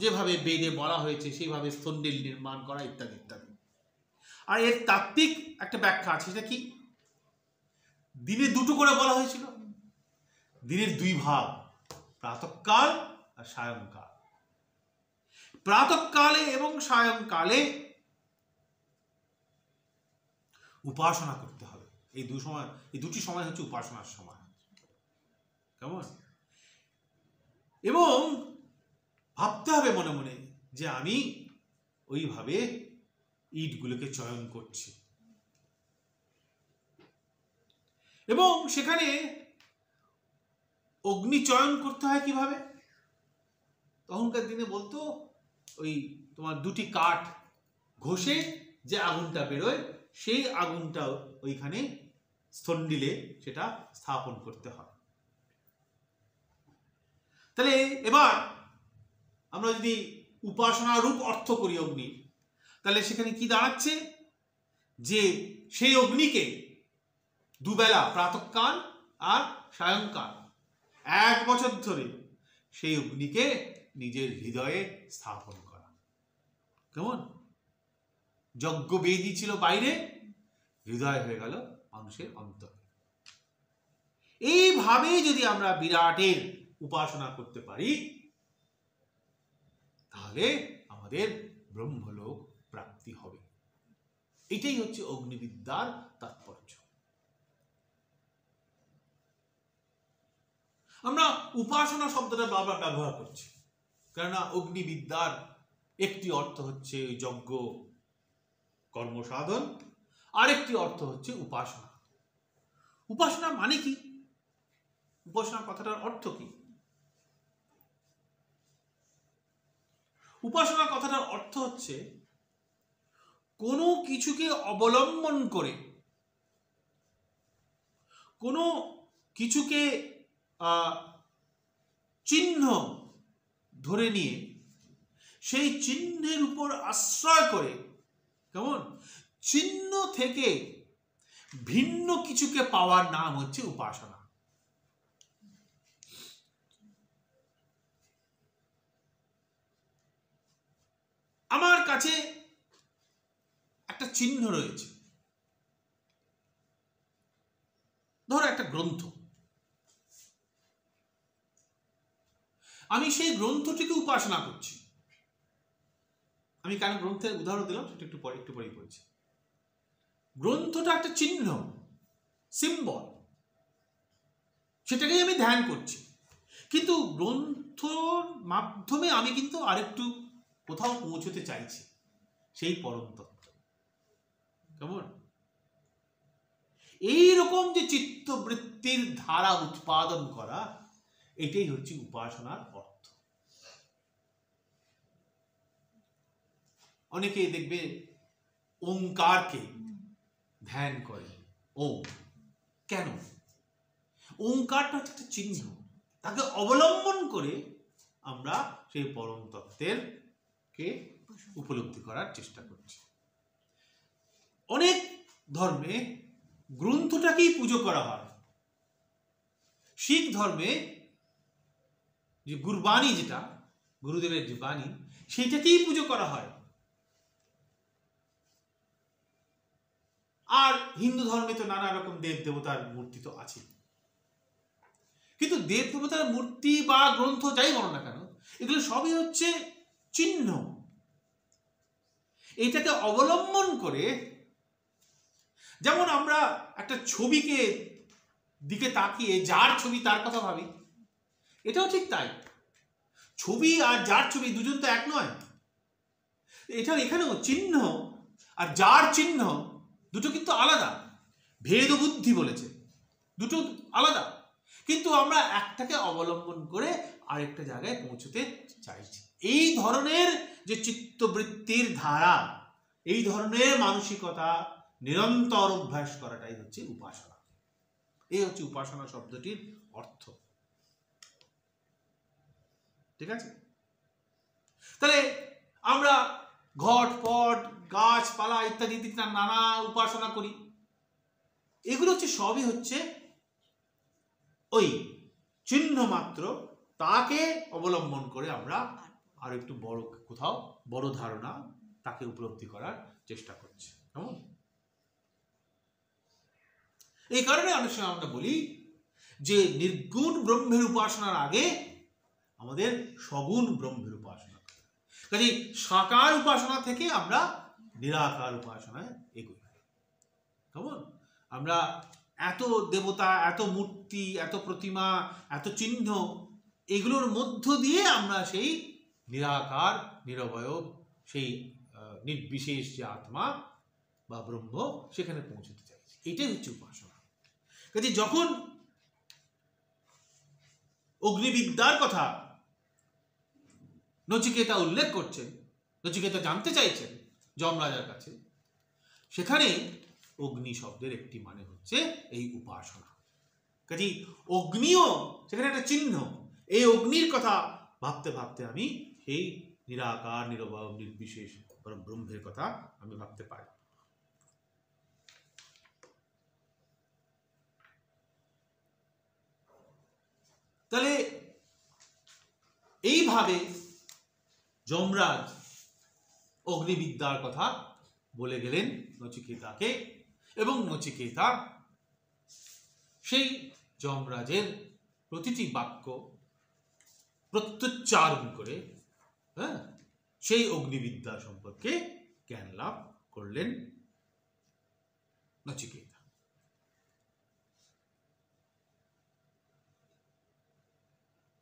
যেভাবে বেদে বলা হয়েছে সেইভাবে স্থন্ডিল নির্মাণ করা, ইত্যাদি ইত্যাদি। আর এর তাত্ত্বিক একটা ব্যাখ্যা আছে। সেটা কি? দিনে 2টো করে বলা হয়েছিল, দিনের 2 ভাগ, প্রাতঃকাল আর সায়ংকাল। প্রাতঃকালে এবং সায়ংকালে উপাসনা করতে হবে। এই দুটি সময় হচ্ছে উপাসনার সময়। কেমন? এবং ভাবতে হবে মনে মনে যে আমি ওইভাবে ইটগুলোকে চয়ন করছি। এবং সেখানে অগ্নি চয়ন করতে হয় কিভাবে? তখনকার দিনে বলতো, ওই তোমার 2টি কাঠ ঘষে যে আগুনটা বেরোয়, সেই আগুনটা ওইখানে স্থন্ডিলে সেটা স্থাপন করতে হয়। তাহলে এবার আমরা যদি উপাসনা রূপ অর্থ করি অগ্নি, তাহলে সেখানে কি দাঁড়াচ্ছে, যে সেই অগ্নিকে দুবেলা প্রাতঃকাল আর সায়ংকাল 1 বছর ধরে সেই অগ্নিকে নিজের হৃদয়ে স্থাপন করা। কেমন? যজ্ঞ বেদী ছিল বাইরে, হৃদয় হয়ে গেল মানুষের অন্তর। এইভাবে যদি আমরা বিরাটের উপাসনা করতে পারি, তাহলে আমাদের ব্রহ্মলোক প্রাপ্তি হবে। এটাই হচ্ছে অগ্নিবিদ্যার তাৎপর্য। আমরা উপাসনা শব্দটা বারবার ব্যবহার করছি, কেননা অগ্নিবিদ্যার একটি অর্থ হচ্ছে যজ্ঞ কর্মসাধন, আরেকটি অর্থ হচ্ছে উপাসনা। উপাসনা মানে কি? উপাসনা কথাটার অর্থ কি? উপাসনা কথাটার অর্থ হচ্ছে কোনো কিছুকে অবলম্বন করে, কোনো কিছুকে চিহ্ন ধরে নিয়ে সেই চিহ্নের উপর আশ্রয় করে, কেমন, চিহ্ন থেকে ভিন্ন কিছুকে পাওয়ার নাম হচ্ছে উপাসনা। আমার কাছে একটা চিহ্ন রয়েছে, ধরো একটা গ্রন্থ, আমি সেই গ্রন্থটিকে উপাসনা করছি। আমি কেন গ্রন্থের উদাহরণ দিলাম সেটা একটু পরেই বলছি। গ্রন্থটা একটা চিহ্ন, সিম্বল, সেটাকেই আমি ধ্যান করছি, কিন্তু গ্রন্থর মাধ্যমে আমি কিন্তু আরেকটু কোথাও পৌঁছতে চাইছি, সেই পরম তত্ত্ব। কেমন? এইরকম যে চিত্তবৃত্তির ধারা উৎপাদন করা, এটাই হচ্ছে উপাসনার অর্থ। অনেকে দেখবে ওঙ্কারকে ধ্যান করে। ওম কেন? ওঙ্কারটা হচ্ছে একটা চিহ্ন, তাকে অবলম্বন করে আমরা সেই পরম তত্ত্বের কে উপলব্ধি করার চেষ্টা করছি। অনেক ধর্মে গ্রন্থটাকেই পুজো করা হয়। শিখ ধর্মে যে গুরবাণী, যেটা গুরুদেবের যে বাণী, সেইটাকেই পুজো করা হয়। আর হিন্দু ধর্মে তো নানা রকম দেব দেবতার মূর্তি তো আছে, কিন্তু দেব দেবতার মূর্তি বা গ্রন্থ যাই বলো না কেন, এগুলো সবই হচ্ছে চিহ্ন। এটাকে অবলম্বন করে, যেমন আমরা একটা ছবিকে দিকে তাকিয়ে যার ছবি তার কথা ভাবি, এটাও ঠিক তাই। ছবি আর যার ছবি দুজন তো এক নয়। এটা এখানেও চিহ্ন আর যার চিহ্ন দুটো কিন্তু আলাদা। ভেদ ও বুদ্ধি বলেছে, দুটো আলাদা, কিন্তু আমরা একটাকে অবলম্বন করে আরেকটা জায়গায় পৌঁছতে চাইছি। এই ধরনের যে চিত্তবৃত্তির ধারা, এই ধরনের মানসিকতা নিরন্তর অভ্যাস করাটাই হচ্ছে উপাসনা। এই হচ্ছে উপাসনা শব্দটির অর্থ। ঠিক আছে? তাহলে আমরা ঘট পট গাছপালা ইত্যাদি নানা উপাসনা করি, এগুলো হচ্ছে সবই হচ্ছে ওই চিহ্ন মাত্র। তাকে অবলম্বন করে আমরা আর একটু বড় কোথাও বড় ধারণা তাকে উপলব্ধি করার চেষ্টা করছি। কেমন? এই কারণে অনেক সময় আমরা বলি যে নির্গুণ ব্রহ্মের উপাসনার আগে আমাদের সগুণ ব্রহ্মের উপাসনা। কাজে সাকার উপাসনা থেকে আমরা নিরাকার উপাসনায় এগোই। কেমন? আমরা এত দেবতা, এত মূর্তি, এত প্রতিমা, এত চিহ্ন, এগুলোর মধ্য দিয়ে আমরা সেই নিরাকার নিরবয়ব, সেই নির্বিশেষ যে আত্মা বা ব্রহ্ম, সেখানে পৌঁছতে চাইছি। এটাই হচ্ছে উপাসনা। কাজে যখন অগ্নিবিদ্যার কথা নচিকেতা উল্লেখ করছেন, নচিকেতা জানতে চাইছেন যমরাজার কাছে, সেখানে অগ্নি শব্দের একটি মানে হচ্ছে এই উপাসনা। কাজে অগ্নিও সেখানে একটা চিহ্ন। এই অগ্নির কথা ভাবতে ভাবতে আমি সেই নিরাকার নিরবয়ব নির্বিশেষ ব্রহ্মের কথা আমি ভাবতে পারি। তাহলে এইভাবে যমরাজ অগ্নিবিদ্যার কথা বলে গেলেন নচিকেতাকে, এবং নচিকেতা সেই যমরাজের প্রতিটি বাক্য প্রত্যুচ্চারণ করে সেই অগ্নিবিদ্যা সম্পর্কে জ্ঞান লাভ করলেন নচিকেতা।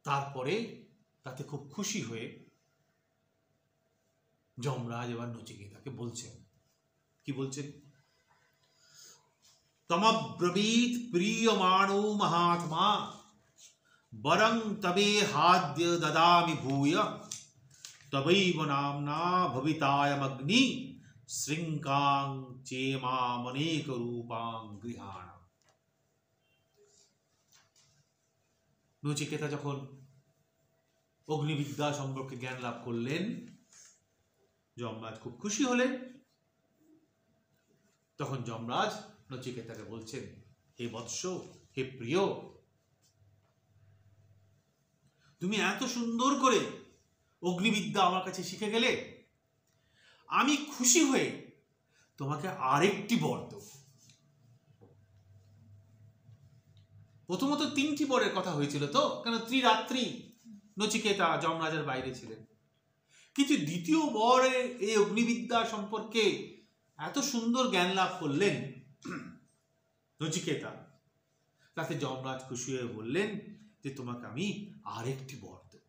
তারপরে তাতে খুব খুশি হয়ে যমরাজ এবার নচিকেতাকে বলছেন, কি বলছেন? তমব্রবীত প্রিয়মাণো মহাত্মা বরং তবে হাদ্য দদামি ভূয় তবৈব নামনা ভবিতায়মগ্নি শৃঙ্কাং চেমামনেক রূপাং গৃহাণ। নচিকেতা যখন অগ্নিবিদ্যা সম্পর্কে জ্ঞান লাভ করলেন, যমরাজ খুব খুশি হলেন। তখন যমরাজ নচিকেতাকে বলছেন, হে বৎস, হে প্রিয়, তুমি এত সুন্দর করে অগ্নিবিদ্যা আমার কাছে শিখে গেলে, আমি খুশি হয়ে তোমাকে আরেকটি বর দেব। প্রথমত 3টি বরের কথা হয়েছিল তো, কেন ত্রিরাত্রি নচিকেতা যমরাজের বাইরে ছিলেন। কিন্তু দ্বিতীয় বরে এই অগ্নিবিদ্যা সম্পর্কে এত সুন্দর জ্ঞান লাভ করলেন নচিকেতা, তাতে যমরাজ খুশি হয়ে বললেন যে তোমাকে আমি আরেকটি বর দেব।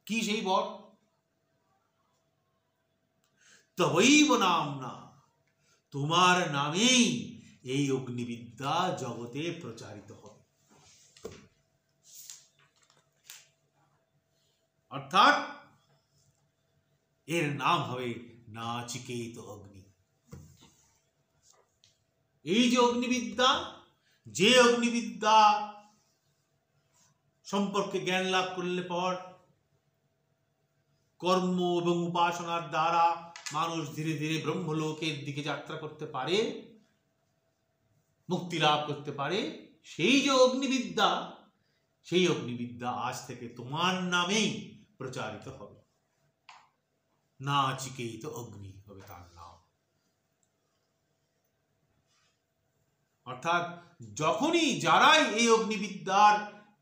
কি সেই বর? তবৈব নামনা, তোমার নামেই এই অগ্নিবিদ্যা জগতে প্রচারিত হবে। অর্থাৎ এর নাম হবে নাচিকেত অগ্নি। এই যে অগ্নিবিদ্যা, যে অগ্নিবিদ্যা সম্পর্কে জ্ঞান লাভ করলে পর কর্ম এবং উপাসনার দ্বারা মানুষ ধীরে ধীরে ব্রহ্মলোকের দিকে যাত্রা করতে পারে, মুক্তি লাভ করতে পারে, সেই যে অগ্নিবিদ্যা, সেই অগ্নিবিদ্যা আজ থেকে তোমার নামেই প্রচারিত হবে। নাচিকেত অগ্নি হবে তার নাম। অর্থাৎ যখনই যারাই এই অগ্নিবিদ্যার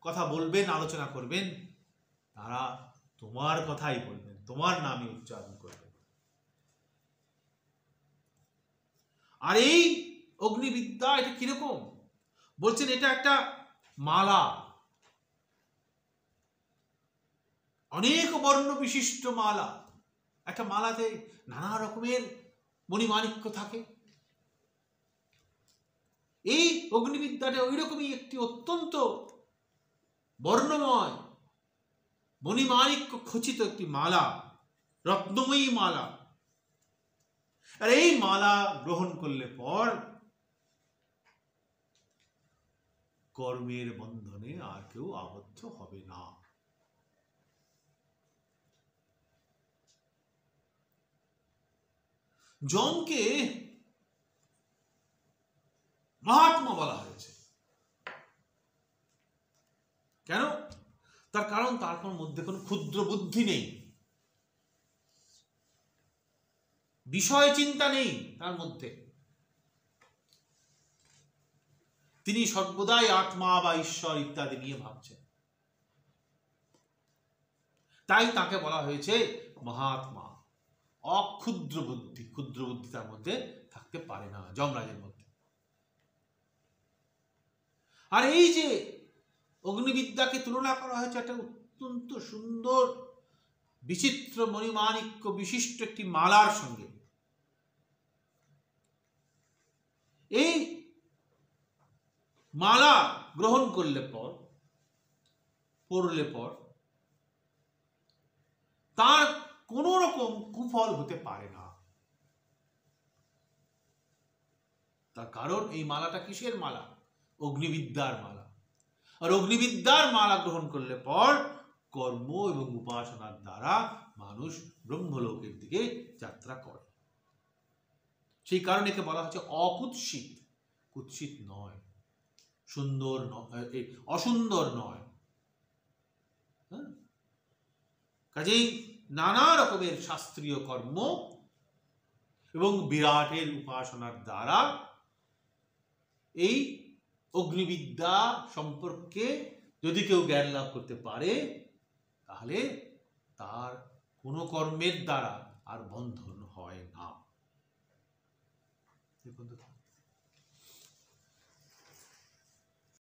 কথা বলবেন, আলোচনা করবেন, তারা তোমার কথাই বলবেন, তোমার নামে উচ্চারণ করবেন। আর এই অগ্নিবিদ্যা এটা কিরকম বলছেন? এটা একটা মালা, অনেক বর্ণ বিশিষ্ট মালা। একটা মালাতে নানা রকমের মণিমাণিক্য থাকে। এই অগ্নিবিদ্যাটা ওই রকমই একটি অত্যন্ত বর্ণময় মণিমাণিক্য খচিত একটি মালা, রত্নময়ী মালা। আর এই মালা গ্রহণ করলে পর কর্মের বন্ধনে আর কেউ আবদ্ধ হবে না। যমকে মহাত্মা বলা হয়েছে কেন? তার কারণ তার মধ্যে কোনো ক্ষুদ্র বুদ্ধি নেই, বিষয় চিন্তা নেই তার মধ্যে। তিনি সর্বদাই আত্মা বা ঈশ্বর ইত্যাদি নিয়ে ভাবছেন। তাই তাকে বলা হয়েছে মহাত্মা। অক্ষুদ্র বুদ্ধি, ক্ষুদ্র বুদ্ধি তার মধ্যে থাকতে পারে না যমরাজের মধ্যে। আর এই যে অগ্নিবিদ্যাকে তুলনা করা হয়েছে একটা অত্যন্ত সুন্দর বিচিত্র মণিমাণিক্য বিশিষ্ট একটি মালার সঙ্গে। এই মালা গ্রহণ করলে পর, পড়লে পর তার কোন রকম কুফল হতে পারে না। তার কারণ এই মালাটা কিসের মালা? অগ্নিবিদ্যার মালা। আর অগ্নিবিদ্যার মালা গ্রহণ করলে পর কর্ম এবং উপাসনার দ্বারা মানুষ ব্রহ্মলোকের দিকে যাত্রা করে। সেই কারণে একে বলা হচ্ছে অকুৎসিত, কুৎসিত নয়, সুন্দর নয়, অসুন্দর নয়। কাজেই নানা রকমের শাস্ত্রীয় কর্ম এবং বিরাটের উপাসনার দ্বারা এই অগ্নিবিদ্যা সম্পর্কে যদি কেউ জ্ঞান লাভ করতে পারে, তাহলে তার কোনো কর্মের দ্বারা আর বন্ধন হয় না।